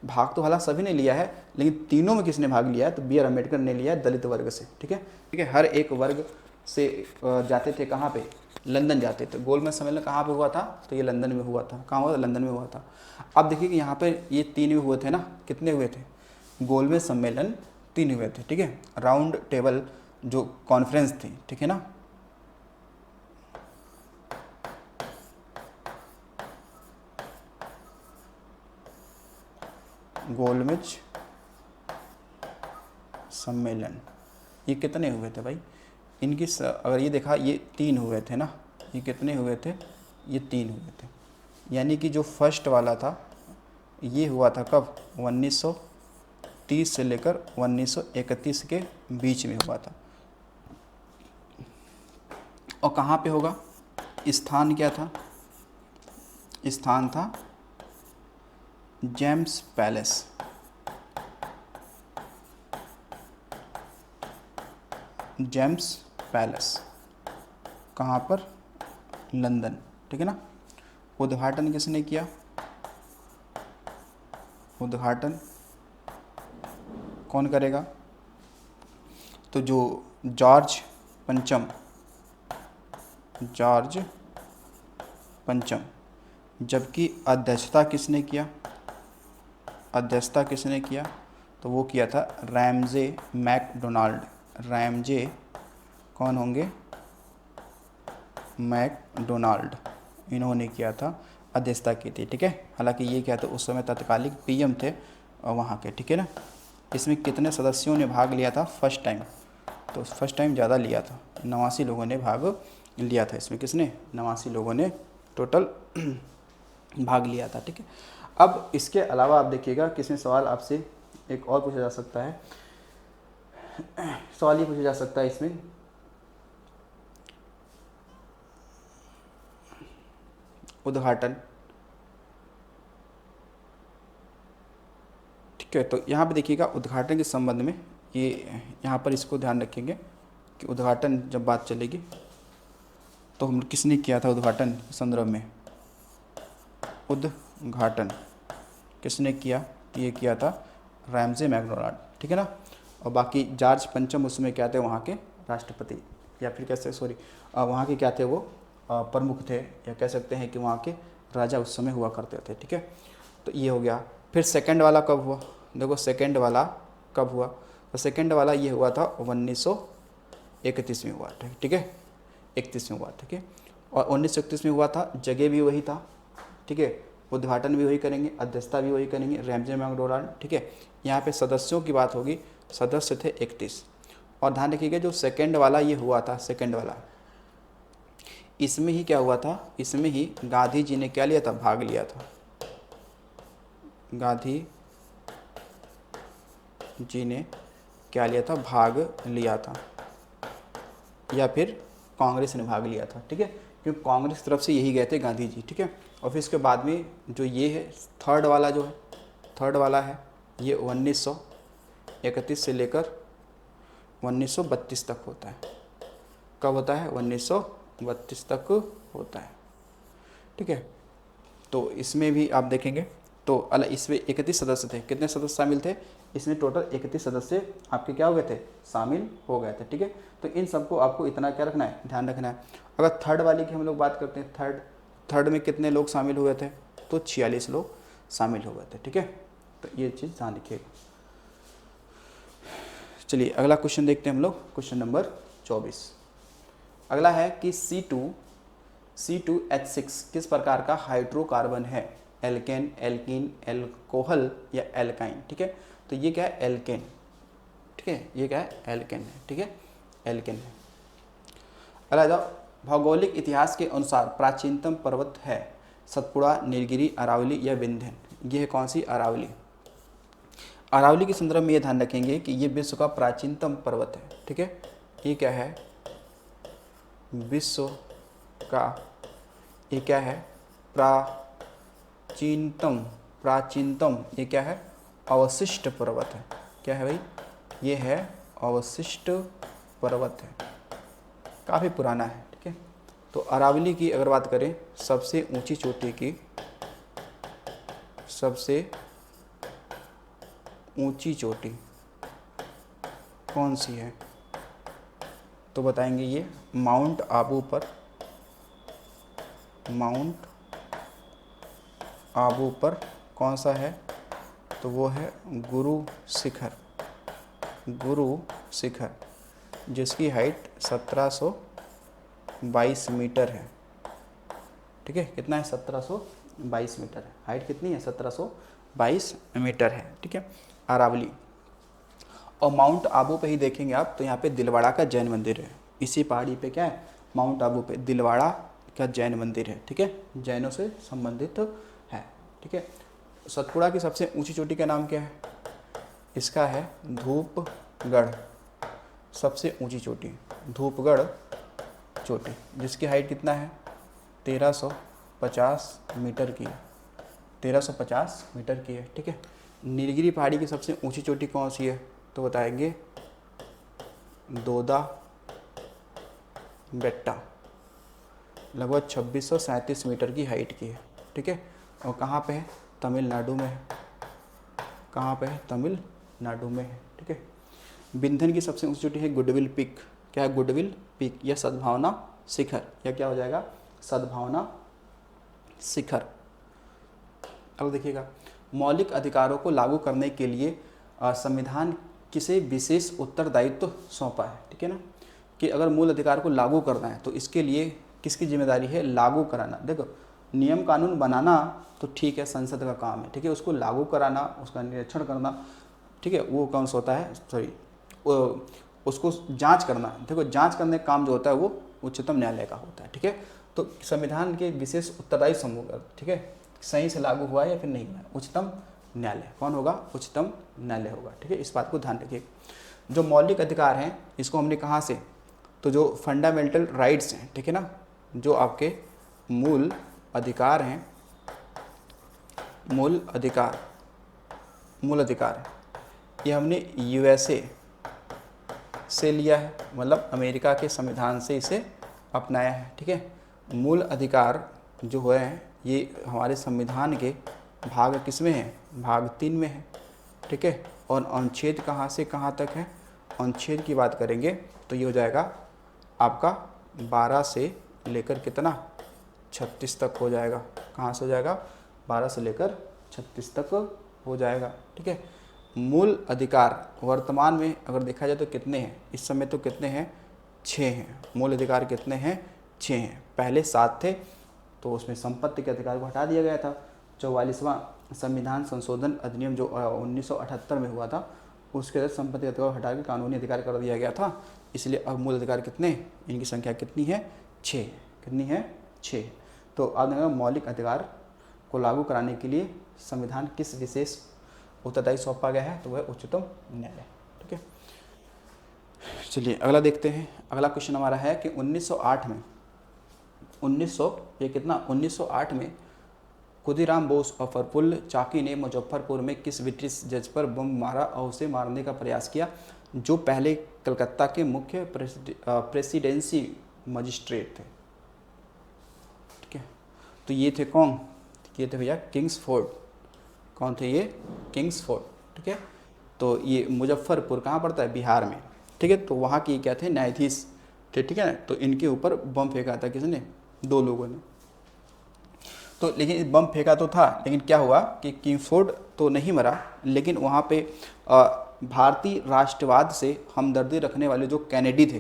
S1: भाग तो हालांकि सभी ने लिया है, लेकिन तीनों में किसने भाग लिया है? तो बी आर अम्बेडकर ने लिया है, दलित वर्ग से, ठीक है, ठीक है। हर एक वर्ग से जाते थे कहाँ पे? लंदन जाते थे। गोलमेज सम्मेलन कहाँ पे हुआ था? तो ये लंदन में हुआ था। कहाँ हुआ था? लंदन में हुआ था। अब देखिए कि यहाँ पे ये 3 हुए थे ना, कितने हुए थे? गोलमेज सम्मेलन 3 हुए थे, ठीक है। राउंड टेबल जो कॉन्फ्रेंस थी, ठीक है ना, गोलमेज सम्मेलन, ये कितने हुए थे भाई? इनकी अगर ये देखा, ये 3 हुए थे ना, ये कितने हुए थे? ये 3 हुए थे। यानी कि जो फर्स्ट वाला था ये हुआ था कब? 1930 से लेकर 1931 के बीच में हुआ था। और कहाँ पे होगा? स्थान क्या था? स्थान था जेम्स पैलेस। जेम्स पैलेस कहाँ पर? लंदन, ठीक है ना। उद्घाटन किसने किया? उद्घाटन कौन करेगा? तो जो जॉर्ज पंचम, जॉर्ज पंचम। जबकि अध्यक्षता किसने किया? अध्यक्षता किसने किया? तो वो किया था रैमजे मैकडोनाल्ड। रैमजे कौन होंगे? मैकडोनाल्ड, इन्होंने किया था, अध्यक्षता की थी, ठीक है। हालांकि ये क्या था, उस समय तत्कालिक पीएम थे वहाँ के, ठीक है ना। इसमें कितने सदस्यों ने भाग लिया था फर्स्ट टाइम? तो फर्स्ट टाइम ज़्यादा लिया था, 89 लोगों ने भाग लिया था इसमें। किसने? 89 लोगों ने टोटल भाग लिया था, ठीक है। अब इसके अलावा आप देखिएगा किसमें सवाल आपसे एक और पूछा जा सकता है। सवाल ये पूछा जा सकता है इसमें, उद्घाटन, ठीक है। तो यहाँ पे देखिएगा उद्घाटन के संबंध में, ये यहाँ पर इसको ध्यान रखेंगे कि उद्घाटन जब बात चलेगी तो हम किसने किया था उद्घाटन के संदर्भ में? उद्घाटन किसने किया? ये किया था रैमजे मैकडोनाल्ड, ठीक है ना। और बाकी जॉर्ज पंचम उसमें क्या थे? वहाँ के राष्ट्रपति, या फिर कैसे, सॉरी, वहाँ के क्या थे? वो प्रमुख थे, या कह सकते हैं कि वहाँ के राजा उस समय हुआ करते थे, ठीक है। तो ये हो गया। फिर सेकंड वाला कब हुआ? देखो सेकंड वाला कब हुआ? तो सेकंड वाला ये हुआ था 1931 में हुआ था, ठीक है, 31 में हुआ, ठीक है। और 1931 में हुआ था, जगह भी वही था, ठीक है, उद्घाटन भी वही करेंगे, अध्यक्षता भी वही करेंगे, रैमजे मैकडोनाल्ड, ठीक है। यहाँ पे सदस्यों की बात होगी, सदस्य थे 31। और ध्यान रखिएगा जो सेकंड वाला ये हुआ था, सेकंड वाला, इसमें ही क्या हुआ था? इसमें ही गांधी जी ने क्या लिया था? भाग लिया था। गांधी जी ने क्या लिया था? भाग लिया था। या फिर कांग्रेस ने भाग लिया था, ठीक है, क्योंकि कांग्रेस की तरफ से यही गए थे गांधी जी, ठीक है। और फिर इसके बाद में जो ये है थर्ड वाला जो है, थर्ड वाला है ये 1931 से लेकर 1932 तक होता है। कब होता है? 1932 तक होता है, ठीक है। तो इसमें भी आप देखेंगे तो इसमें 31 सदस्य थे। कितने सदस्य शामिल थे? इसमें टोटल 31 सदस्य आपके क्या हो गए थे? शामिल हो गए थे, ठीक है। तो इन सबको आपको इतना क्या रखना है? ध्यान रखना है। अगर थर्ड वाली की हम लोग बात करते हैं, थर्ड में कितने लोग शामिल हुए थे? तो 46 लोग शामिल हो गए थे, ठीक है। तो ये चीज़ ध्यान रखिएगा। चलिए अगला क्वेश्चन देखते हैं हम लोग, क्वेश्चन नंबर 24। अगला है कि C2H6 किस प्रकार का हाइड्रोकार्बन है? एल्केन, एल्कीन, एल्कोहल या एल्काइन, ठीक है। तो ये क्या है? एल्केन, ठीक है। ये क्या है? एल्केन है, ठीक है, एल्केन है। अगला जाओ, भौगोलिक इतिहास के अनुसार प्राचीनतम पर्वत है सतपुड़ा, नीलगिरी, अरावली या विंध्य? ये है कौन सी? अरावली। अरावली के संदर्भ में ये ध्यान रखेंगे कि ये विश्व का प्राचीनतम पर्वत है, ठीक है। ये क्या है? विश्व का ये क्या है? प्राचीनतम ये क्या है? अवशिष्ट पर्वत है। क्या है भाई? ये है अवशिष्ट पर्वत है, काफ़ी पुराना है, ठीक है। तो अरावली की अगर बात करें, सबसे ऊंची चोटी की, सबसे ऊंची चोटी कौन सी है? तो बताएंगे ये माउंट आबू पर कौन सा है? तो वो है गुरु शिखर, जिसकी हाइट 1722 मीटर है, ठीक है। कितना है? 1722 मीटर है। हाइट कितनी है? 1722 मीटर है, ठीक है, अरावली। और माउंट आबू पे ही देखेंगे आप तो यहाँ पे दिलवाड़ा का जैन मंदिर है। इसी पहाड़ी पे क्या है? माउंट आबू पे दिलवाड़ा का जैन मंदिर है, ठीक है, जैनों से संबंधित है, ठीक है। सतपुड़ा की सबसे ऊंची चोटी का नाम क्या है? इसका है धूपगढ़। सबसे ऊंची चोटी धूपगढ़ चोटी, जिसकी हाइट कितना है? 1350 मीटर की, 1350 मीटर की है, ठीक है। नीलगिरी पहाड़ी की सबसे ऊंची चोटी कौन सी है? तो बताएंगे दोदा बेट्टा, लगभग 2637 मीटर की हाइट की है, ठीक है। और कहाँ पे है? तमिलनाडु में है। कहाँ पे है? तमिलनाडु में है, ठीक है। विंध्यन की सबसे ऊंची चोटी है गुडविल पीक। क्या है? गुडविल पीक या सद्भावना शिखर, या क्या हो जाएगा? सद्भावना शिखर। अब देखिएगा, मौलिक अधिकारों को लागू करने के लिए संविधान किसे विशेष उत्तरदायित्व सौंपा है, ठीक है ना। कि अगर मूल अधिकार को लागू करना है तो इसके लिए किसकी जिम्मेदारी है? लागू कराना। देखो, नियम कानून बनाना तो ठीक है, संसद का काम है, ठीक है। उसको लागू कराना, उसका निरीक्षण करना, ठीक है, वो कौन सा होता है? उसको जांच करना। देखो, जांच करने का काम जो होता है वो उच्चतम न्यायालय का होता है, ठीक है। तो संविधान के विशेष उत्तरदायी समूह का, ठीक है, सही से लागू हुआ है या फिर नहीं हुआ है? उच्चतम न्यायालय। कौन होगा? उच्चतम न्यायालय होगा, ठीक है। इस बात को ध्यान रखिए। जो मौलिक अधिकार हैं इसको हमने कहाँ से? तो जो फंडामेंटल राइट्स हैं, ठीक है ना, जो आपके मूल अधिकार हैं, मूल अधिकार है, ये हमने USA से लिया है, मतलब अमेरिका के संविधान से इसे अपनाया है, ठीक है। मूल अधिकार जो हुए हैं ये हमारे संविधान के भाग किस में है? भाग 3 में है, ठीक है। और अनुच्छेद कहाँ से कहाँ तक है? अनुच्छेद की बात करेंगे तो ये हो जाएगा आपका 12 से लेकर कितना? 36 तक हो जाएगा। कहाँ से हो जाएगा? 12 से लेकर 36 तक हो जाएगा, ठीक है। मूल अधिकार वर्तमान में अगर देखा जाए तो कितने हैं? इस समय तो कितने हैं? 6 हैं। मूल अधिकार कितने हैं? 6 हैं। पहले 7 थे, तो उसमें संपत्ति के अधिकार को हटा दिया गया था। 44वां संविधान संशोधन अधिनियम जो 1978 में हुआ था, उसके तहत संपत्ति अधिकार को हटा के कानूनी अधिकार कर दिया गया था। इसलिए अब मूल अधिकार कितने? इनकी संख्या कितनी है? 6। कितनी है? 6। तो अब मौलिक अधिकार को लागू कराने के लिए संविधान किस विशेष उत्तरदायी सौंपा गया है? तो वह उच्चतम न्यायालय, ठीक है। चलिए अगला देखते हैं। अगला क्वेश्चन हमारा है कि 1908 में 1908 में खुदीराम बोस और प्रफुल्ल चाकी ने मुजफ्फरपुर में किस ब्रिटिश जज पर बम मारा और उसे मारने का प्रयास किया, जो पहले कलकत्ता के मुख्य प्रेसिडेंसी मजिस्ट्रेट थे। ठीक है, तो ये थे कौन? ये थे भैया किंग्सफोर्ड। कौन थे ये? किंग्सफोर्ड। ठीक है, तो ये मुजफ्फरपुर कहाँ पड़ता है? बिहार में। ठीक है, तो वहाँ की क्या थे? न्यायाधीश थे। ठीक है ना, तो इनके ऊपर बम फेंका था किसने? 2 लोगों ने। तो लेकिन बम फेंका तो था, लेकिन क्या हुआ कि किंग्सफोर्ड तो नहीं मरा, लेकिन वहाँ पे भारतीय राष्ट्रवाद से हमदर्दी रखने वाले जो कैनेडी थे,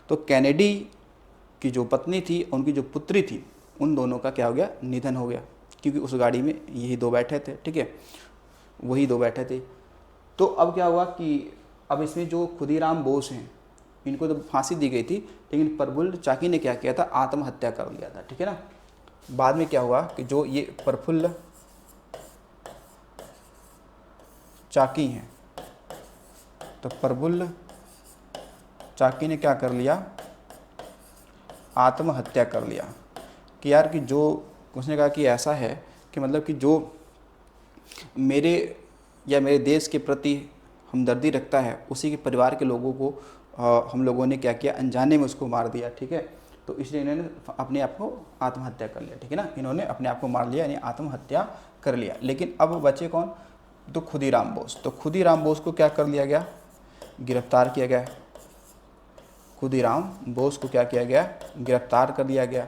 S1: तो कैनेडी की जो पत्नी थी, उनकी जो पुत्री थी, उन दोनों का क्या हो गया? निधन हो गया, क्योंकि उस गाड़ी में यही 2 बैठे थे। ठीक है, वही 2 बैठे थे। तो अब क्या हुआ कि अब इसमें जो खुदीराम बोस हैं, इनको तो फांसी दी गई थी, लेकिन प्रफुल्ल चाकी ने क्या किया था? आत्महत्या कर लिया था। ठीक है ना, बाद में क्या हुआ कि जो ये प्रफुल्ल चाकी हैं, तो प्रफुल्ल चाकी ने क्या कर लिया? आत्महत्या कर लिया कि यार कि जो उसने कहा कि ऐसा है कि मतलब कि जो मेरे या मेरे देश के प्रति हमदर्दी रखता है, उसी के परिवार के लोगों को हम लोगों ने क्या किया? अनजाने में उसको मार दिया। ठीक है, तो इसलिए इन्होंने अपने आप को आत्महत्या कर लिया। ठीक है ना, इन्होंने अपने आप को मार लिया, यानी आत्महत्या कर लिया। लेकिन अब बचे कौन? तो खुदीराम बोस। तो खुदीराम बोस को क्या कर लिया गया? गिरफ्तार किया गया। खुदीराम बोस को क्या किया गया? गिरफ्तार कर लिया गया।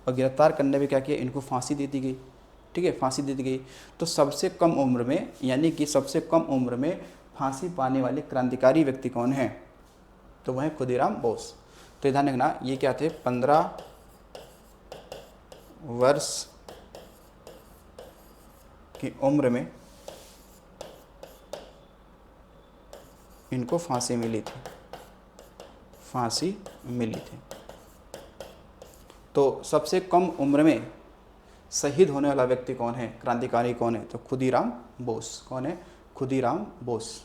S1: और गिरफ्तार करने में क्या किया? इनको फांसी दे दी गई। ठीक है, फांसी दे दी गई। तो सबसे कम उम्र में, यानी कि सबसे कम उम्र में फांसी पाने वाले क्रांतिकारी व्यक्ति कौन है? तो वह है खुदीराम बोस। तो ध्यान रखना, ये क्या थे? 15 वर्ष की उम्र में इनको फांसी मिली थी, फांसी मिली थी। तो सबसे कम उम्र में शहीद होने वाला व्यक्ति कौन है? क्रांतिकारी कौन है? तो खुदीराम बोस। कौन है? खुदीराम बोस।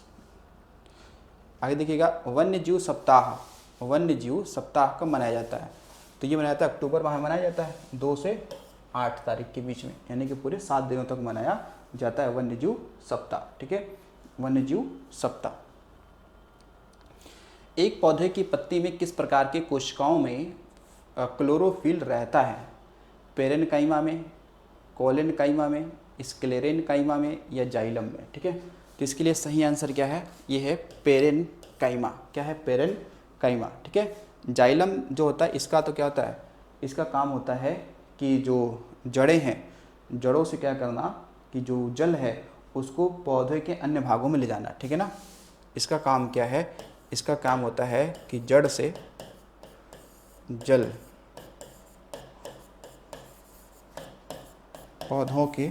S1: आगे देखिएगा, वन्य जीव सप्ताह। वन्य जीव सप्ताह कब मनाया जाता है? तो ये मनाया जाता है अक्टूबर माह में मनाया जाता है, 2 से 8 तारीख के बीच में, यानी कि पूरे 7 दिनों तक मनाया जाता है वन्य जीव सप्ताह। ठीक है, वन्य जीव सप्ताह। एक पौधे की पत्ती में किस प्रकार के कोशिकाओं में क्लोरोफिल रहता है? पेरेनकाइमा में, कोलेनकाइमा में, स्क्लेरेनकाइमा में, या जाइलम में? ठीक है, तो इसके लिए सही आंसर क्या है? ये है पेरेनकाइमा। क्या है? पेरेनकाइमा। ठीक है, जाइलम जो होता है, इसका तो क्या होता है? इसका काम होता है कि जो जड़ें हैं, जड़ों से क्या करना कि जो जल है उसको पौधे के अन्य भागों में ले जाना। ठीक है ना, इसका काम क्या है? इसका काम होता है कि जड़ से जल पौधों के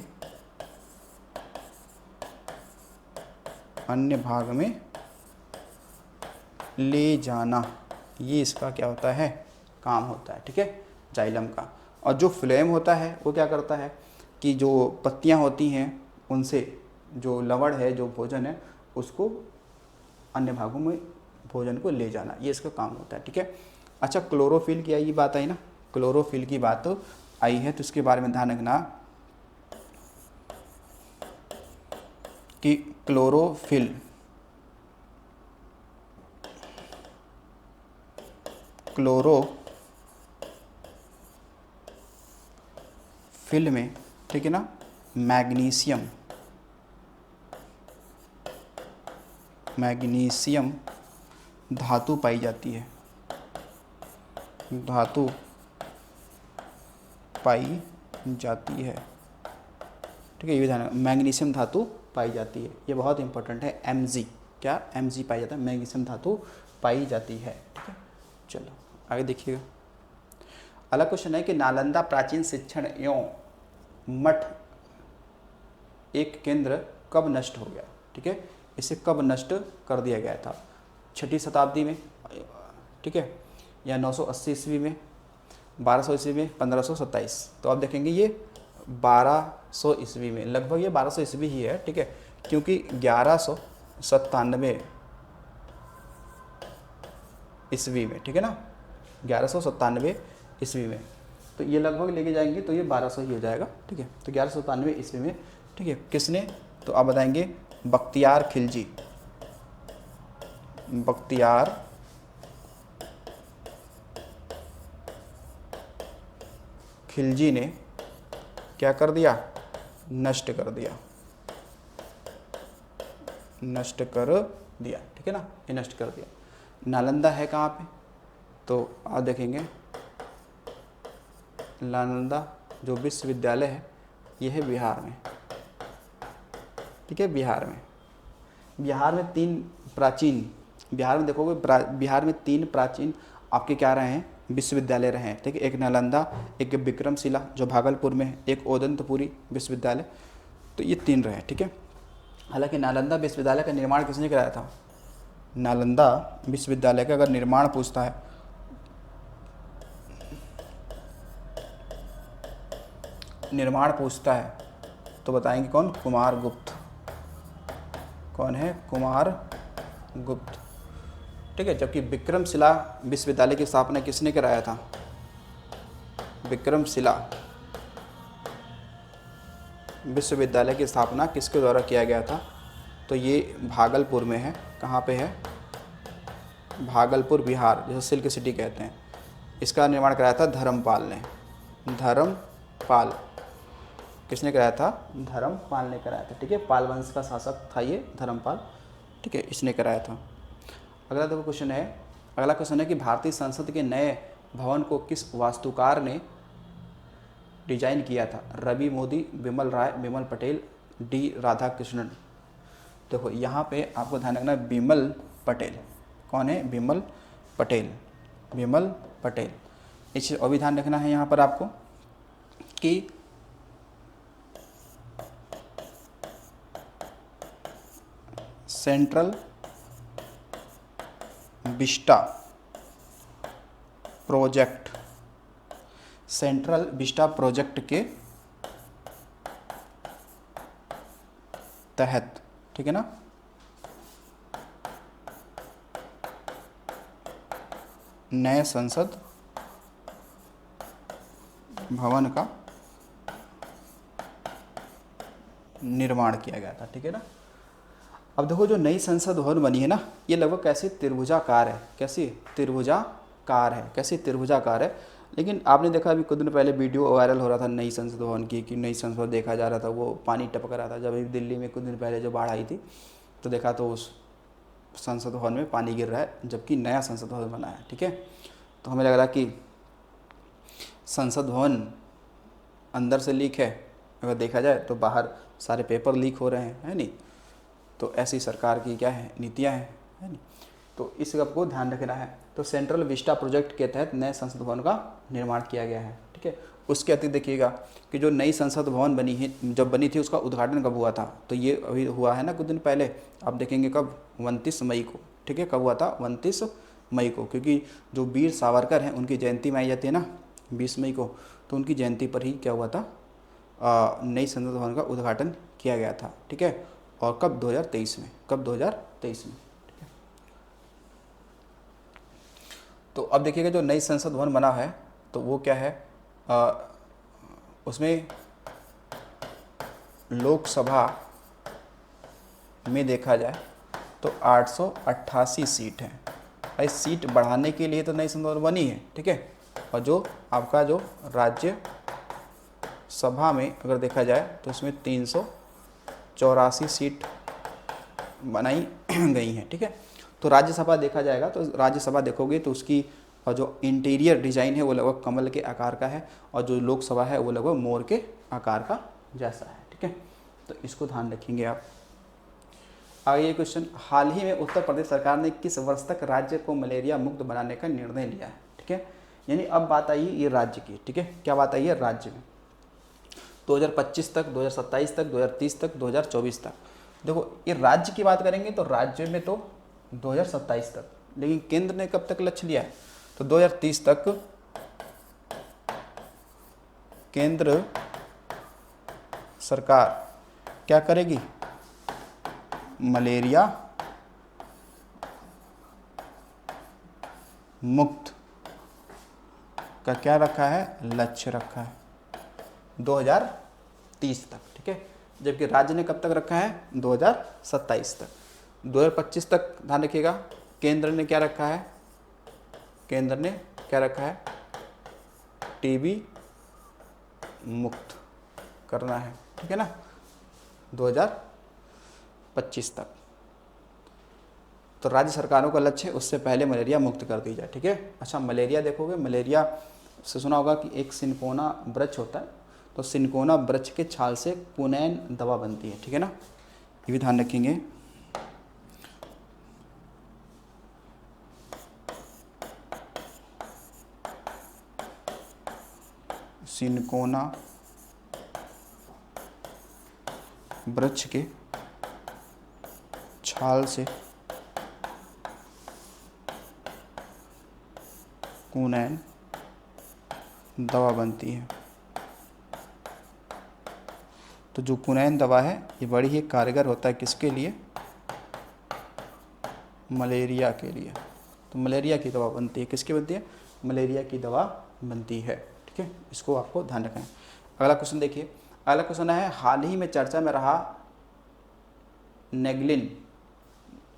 S1: अन्य भाग में ले जाना, ये इसका क्या होता है? काम होता है। ठीक है, जाइलम का। और जो फ्लोएम होता है वो क्या करता है कि जो पत्तियां होती हैं उनसे जो लवण है, जो भोजन है, उसको अन्य भागों में भोजन को ले जाना, ये इसका काम होता है। ठीक है, अच्छा, क्लोरोफिल की ये बात आई ना, क्लोरोफिल की बात आई है, तो इसके बारे में ध्यान रखना कि क्लोरोफिल में, ठीक है ना, मैग्नीशियम धातु पाई जाती है, धातु पाई जाती है। ठीक है, ये ध्यान, मैग्नीशियम धातु पाई जाती है, ये बहुत इंपॉर्टेंट है। Mg, क्या? Mg पाई जाता है, मैग्नीशियम धातु पाई जाती है। ठीक है, चलो आगे देखिएगा। अगला क्वेश्चन है कि नालंदा प्राचीन शिक्षण एवं मठ एक केंद्र कब नष्ट हो गया? ठीक है, इसे कब नष्ट कर दिया गया था? 6ठी शताब्दी में, ठीक है, या 980 ईस्वी में, 1200 ईस्वी में, 1527? तो आप देखेंगे ये 1200 ईस्वी में, लगभग ये 1200 ईस्वी ही है। ठीक है, क्योंकि 1197 ईस्वी में, ठीक है ना, 1197 ईस्वी में। तो ये लगभग लेके जाएंगे तो ये 1200 ही हो जाएगा, ठीक है। तो 1197 ईस्वी में, ठीक है। किसने, तो आप बताएंगे बख्तियार खिलजी, बख्तियार खिलजी ने क्या कर दिया, नष्ट कर दिया, नष्ट कर दिया, ठीक है ना, ये नष्ट कर दिया। नालंदा है कहाँ पे, तो आप देखेंगे नालंदा जो विश्वविद्यालय है ये है बिहार में, ठीक है, बिहार में। बिहार में तीन प्राचीन, बिहार में देखोगे बिहार में तीन प्राचीन आपके क्या रहे हैं, विश्वविद्यालय रहे हैं, ठीक है। एक नालंदा, एक विक्रमशिला जो भागलपुर में है, एक ओदंतपुरी विश्वविद्यालय, तो ये तीन रहे, ठीक है। हालांकि नालंदा विश्वविद्यालय का निर्माण किसने कराया था, नालंदा विश्वविद्यालय का अगर निर्माण पूछता है, निर्माण पूछता है तो बताएंगे कौन, कुमारगुप्त। कौन है, कुमारगुप्त, ठीक है। जबकि विक्रमशिला विश्वविद्यालय की स्थापना किसने कराया था, विक्रमशिला विश्वविद्यालय की स्थापना किसके द्वारा किया गया था, तो ये भागलपुर में है। कहाँ पे है, भागलपुर बिहार, जिसे सिल्क सिटी कहते हैं। इसका निर्माण कराया था धर्मपाल ने, धर्मपाल किसने कराया था, धर्मपाल ने कराया था, ठीक है। पाल वंश का शासक था ये धर्मपाल, ठीक है, इसने कराया था। अगला देखो क्वेश्चन है, अगला क्वेश्चन है कि भारतीय संसद के नए भवन को किस वास्तुकार ने डिजाइन किया था, रवि मोदी, विमल राय, विमल पटेल, डी राधाकृष्णन। देखो यहाँ पे आपको ध्यान रखना है विमल पटेल। कौन है, विमल पटेल, विमल पटेल। इस और भी ध्यान रखना है यहाँ पर आपको कि central Vista project, central Vista project के तहत, ठीक है ना, नए संसद भवन का निर्माण किया गया था, ठीक है ना। अब देखो जो नई संसद भवन बनी है ना, ये लगभग कैसे त्रिभुजाकार है, कैसी त्रिभुजाकार है, कैसी त्रिभुजाकार है। लेकिन आपने देखा अभी कुछ दिन पहले वीडियो वायरल हो रहा था नई संसद भवन की, कि नई संसद भवन देखा जा रहा था, वो पानी टपक रहा था। जब अभी दिल्ली में कुछ दिन पहले जो बाढ़ आई थी तो देखा तो उस संसद भवन में पानी गिर रहा है, जबकि नया संसद भवन बना है, ठीक है। तो हमें लग रहा कि संसद भवन अंदर से लीक है, अगर देखा जाए तो बाहर सारे पेपर लीक हो रहे हैं, है नहीं। तो ऐसी सरकार की क्या है, नीतियाँ हैं, है नहीं। तो इस बात को ध्यान रखना है। तो सेंट्रल विस्टा प्रोजेक्ट के तहत नए संसद भवन का निर्माण किया गया है, ठीक है। उसके अतिरिक्त देखिएगा कि जो नई संसद भवन बनी है, जब बनी थी उसका उद्घाटन कब हुआ था, तो ये अभी हुआ है ना कुछ दिन पहले, आप देखेंगे कब, 29 मई को, ठीक है। कब हुआ था, 29 मई को, क्योंकि जो वीर सावरकर हैं उनकी जयंती मनाई जाती है ना 20 मई को, तो उनकी जयंती पर ही क्या हुआ था, नई संसद भवन का उद्घाटन किया गया था, ठीक है। और कब, 2023 में, कब, 2023 में, ठीक है। तो अब देखिएगा जो नई संसद भवन बना है तो वो क्या है, उसमें लोकसभा में देखा जाए तो 888 सीट है। भाई सीट बढ़ाने के लिए तो नई संसद भवन बनी है, ठीक है। और जो आपका जो राज्य सभा में अगर देखा जाए तो उसमें 384 सीट बनाई गई हैं, ठीक है। तो राज्यसभा देखा जाएगा तो राज्यसभा देखोगे तो उसकी और जो इंटीरियर डिज़ाइन है वो लगभग कमल के आकार का है, और जो लोकसभा है वो लगभग मोर के आकार का जैसा है, ठीक है। तो इसको ध्यान रखेंगे आप। आगे ये क्वेश्चन, हाल ही में उत्तर प्रदेश सरकार ने किस वर्ष तक राज्य को मलेरिया मुक्त बनाने का निर्णय लिया है, ठीक है। यानी अब बात आई ये राज्य की, ठीक है। क्या बात आई है, राज्य में 2025 तक, 2027 तक, 2030 तक, 2024 तक। देखो ये राज्य की बात करेंगे तो राज्य में तो 2027 तक, लेकिन केंद्र ने कब तक लक्ष्य लिया है, तो 2030 तक केंद्र सरकार क्या करेगी, मलेरिया मुक्त का क्या रखा है, लक्ष्य रखा है 2030 तक, ठीक है। जबकि राज्य ने कब तक रखा है, 2027 तक। 2025 तक ध्यान रखिएगा, केंद्र ने क्या रखा है, केंद्र ने क्या रखा है, टीबी मुक्त करना है, ठीक है ना, 2025 तक। तो राज्य सरकारों का लक्ष्य है उससे पहले मलेरिया मुक्त कर दी जाए, ठीक है। अच्छा, मलेरिया देखोगे, मलेरिया से सुना होगा कि एक सिनकोना वृक्ष होता है, तो सिनकोना वृक्ष के छाल से कुनैन दवा बनती है, ठीक है ना, ये भी ध्यान रखेंगे। सिनकोना वृक्ष के छाल से कुनैन दवा बनती है। तो जो कुनैन दवा है ये बड़ी ही कारगर होता है किसके लिए, मलेरिया के लिए। तो मलेरिया की दवा बनती है, किसकी बनती है, मलेरिया की दवा बनती है, ठीक है। इसको आपको ध्यान रखना है। अगला क्वेश्चन देखिए, अगला क्वेश्चन है, हाल ही में चर्चा में रहा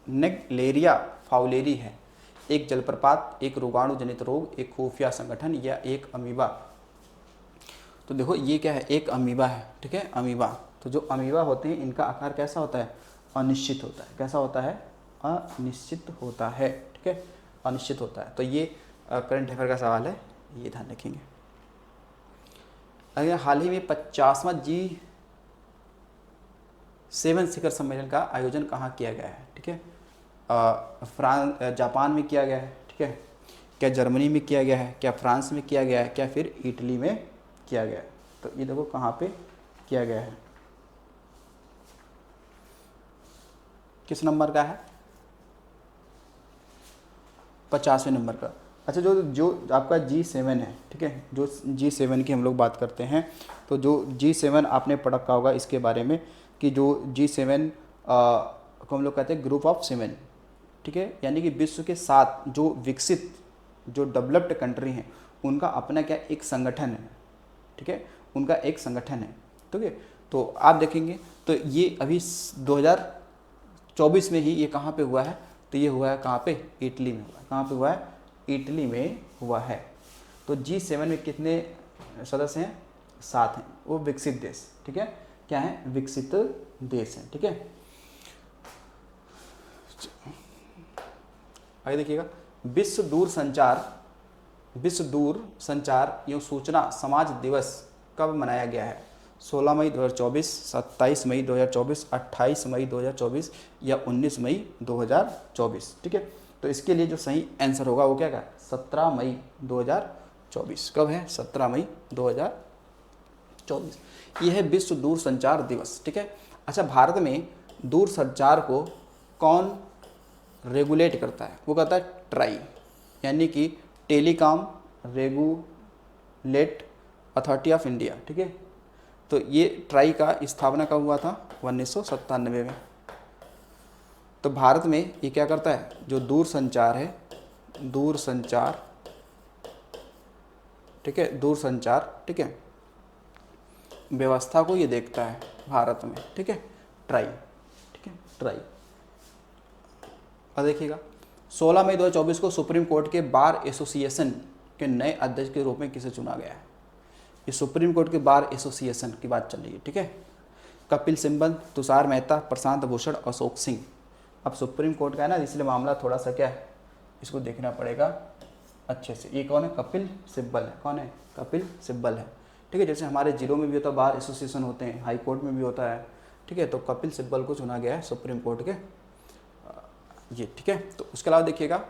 S1: नेग्लेरिया फाउलेरी है एक जलप्रपात, एक रोगाणु जनित रोग, एक खुफिया संगठन या एक अमीबा। तो देखो ये क्या है, एक अमीबा है, ठीक है, अमीबा। तो जो अमीबा होते हैं इनका आकार कैसा होता है, अनिश्चित होता है। कैसा होता है, अनिश्चित होता है, ठीक है, अनिश्चित होता है। तो ये करंट अफेयर का सवाल है, ये ध्यान रखेंगे। अगर हाल ही में 50वां G7 शिखर सम्मेलन का आयोजन कहाँ किया गया है, ठीक है, जापान में किया गया है, ठीक है, क्या जर्मनी में किया गया है, क्या फ्रांस में किया गया है, क्या फिर इटली में किया गया है। तो ये देखो कहाँ पे किया गया है, किस नंबर का है, 50वें नंबर का। अच्छा, जो आपका G7 है, ठीक है, जो G7 की हम लोग बात करते हैं, तो जो G7 आपने पढ़ रखा होगा इसके बारे में कि जो G7 को हम लोग कहते हैं ग्रुप ऑफ 7, ठीक है, यानी कि विश्व के 7 जो विकसित, जो डेवलप्ड कंट्री हैं उनका अपना क्या एक संगठन है, ठीक है, उनका एक संगठन है, ठीक है। तो आप देखेंगे तो ये अभी 2024 में ही ये कहाँ पे हुआ है, तो ये हुआ है कहाँ पे, इटली में हुआ है। कहाँ पे हुआ है, इटली में हुआ है। तो G7 में कितने सदस्य हैं, 7 हैं, वो विकसित देश, ठीक है, क्या है, विकसित देश हैं, ठीक है। आगे देखिएगा, विश्व दूर संचार एवं सूचना समाज दिवस कब मनाया गया है, 16 मई 2024, 27 मई 2024, 28 मई 2024 या 19 मई 2024, ठीक है। तो इसके लिए जो सही आंसर होगा वो क्या है, 17 मई 2024। कब है, 17 मई 2024। ये है विश्व दूर संचार दिवस, ठीक है। अच्छा, भारत में दूर संचार को कौन रेगुलेट करता है, वो कहता है ट्राई, यानी कि telecom regulate authority of India, ठीक है। तो ये ट्राई का स्थापना कब हुआ था, 1997 में। तो भारत में ये क्या करता है, जो दूर संचार है, दूर संचार, ठीक है, दूर संचार, ठीक है, व्यवस्था को ये देखता है भारत में, ठीक है, ट्राई, ठीक है, ट्राई। और देखिएगा, 16 मई 2024 को सुप्रीम कोर्ट के बार एसोसिएशन के नए अध्यक्ष के रूप में किसे चुना गया है। ये सुप्रीम कोर्ट के बार एसोसिएशन की बात चल रही है, ठीक है। कपिल सिब्बल, तुषार मेहता, प्रशांत भूषण, अशोक सिंह। अब सुप्रीम कोर्ट का है ना, इसलिए मामला थोड़ा सा क्या है, इसको देखना पड़ेगा अच्छे से। ये कौन है, कपिल सिब्बल है। कौन है, कपिल सिब्बल है, ठीक है। जैसे हमारे जिलों में भी होता है, बार एसोसिएशन होते हैं, हाई कोर्ट में भी होता है, ठीक है। तो कपिल सिब्बल को चुना गया है सुप्रीम कोर्ट के ये, ठीक है। तो उसके अलावा देखिएगा,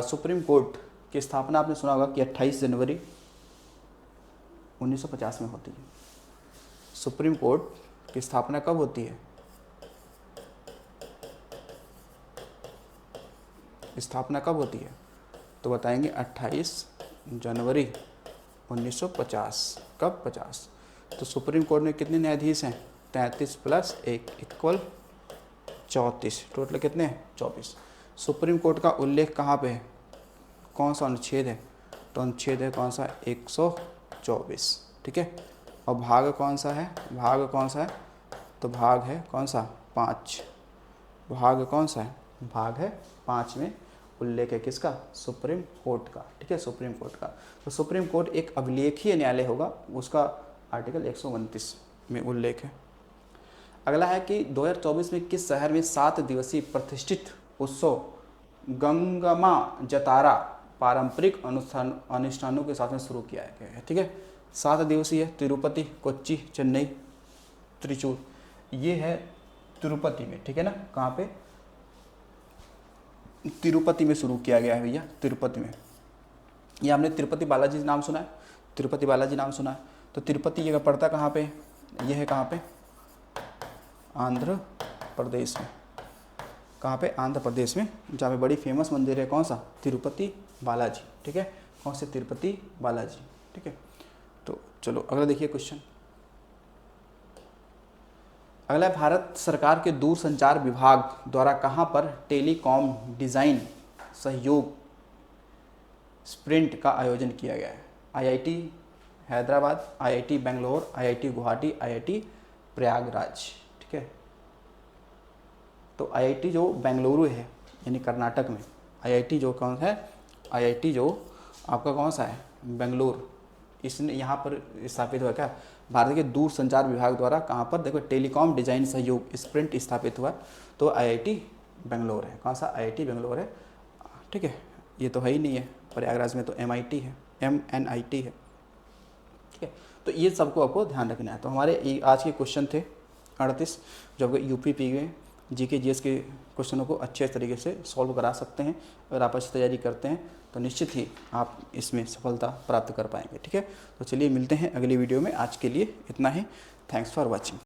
S1: सुप्रीम कोर्ट की स्थापना आपने सुना होगा कि 28 जनवरी 1950 में होती है। सुप्रीम कोर्ट की स्थापना कब होती है, स्थापना कब होती है, तो बताएंगे 28 जनवरी 1950। कब, 50। तो सुप्रीम कोर्ट में कितने न्यायाधीश हैं, 33 + 1 = 34, टोटल कितने हैं, 24। सुप्रीम कोर्ट का उल्लेख कहाँ पे है, कौन सा अनुच्छेद है, तो अनुच्छेद है कौन सा 124, ठीक है। और भाग कौन सा है, भाग कौन सा है, तो भाग है कौन सा 5, भाग कौन सा है, भाग है 5 में उल्लेख है किसका, सुप्रीम कोर्ट का, ठीक है, सुप्रीम कोर्ट का। तो सुप्रीम कोर्ट एक अभिलेखीय न्यायालय होगा, उसका आर्टिकल 129 में उल्लेख है। अगला है कि 2024 में किस शहर में 7 दिवसीय प्रतिष्ठित उत्सव गंगमा जतारा पारंपरिक अनुष्ठानों के साथ में शुरू किया गया है, ठीक है। 7 दिवसीय है, तिरुपति, कोच्चि, चेन्नई, त्रिचूर, ये है तिरुपति में, ठीक है ना। कहाँ पे, तिरुपति में शुरू किया गया है भैया, तिरुपति में। ये हमने तिरुपति बालाजी नाम सुना है, तिरुपति बालाजी नाम सुना है। तो तिरुपति ये पड़ता कहाँ पे, ये है कहाँ पे, आंध्र प्रदेश में। कहाँ पे, आंध्र प्रदेश में, जहाँ पे बड़ी फेमस मंदिर है कौन सा, तिरुपति बालाजी, ठीक है। कौन से, तिरुपति बालाजी, ठीक है। तो चलो अगला देखिए क्वेश्चन। अगला है, भारत सरकार के दूरसंचार विभाग द्वारा कहाँ पर टेलीकॉम डिज़ाइन सहयोग स्प्रिंट का आयोजन किया गया है। IIT Hyderabad, IIT Bangalore, IIT Guwahati, IIT Prayagraj, ठीक है। तो आईआईटी जो बेंगलुरु है यानी कर्नाटक में, आईआईटी जो कौन है, आईआईटी जो आपका कौन सा है, बेंगलुरु, इसने यहाँ पर स्थापित हुआ क्या, भारत के दूरसंचार विभाग द्वारा कहाँ पर, देखो टेलीकॉम डिजाइन सहयोग स्प्रिंट स्थापित हुआ, तो आईआईटी बेंगलोर है। कौन सा, आईआईटी बेंगलोर है, ठीक है। ये तो है ही नहीं है, प्रयागराज में तो एमआईटी है, MNIT है, ठीक है। तो ये सबको आपको ध्यान रखना है। तो हमारे आज के क्वेश्चन थे 38, जो आपको यूपी PV GK GS के क्वेश्चनों को अच्छे तरीके से सॉल्व करा सकते हैं। अगर आप अच्छी तैयारी करते हैं तो निश्चित ही आप इसमें सफलता प्राप्त कर पाएंगे, ठीक है। तो चलिए मिलते हैं अगली वीडियो में, आज के लिए इतना ही। Thanks for watching.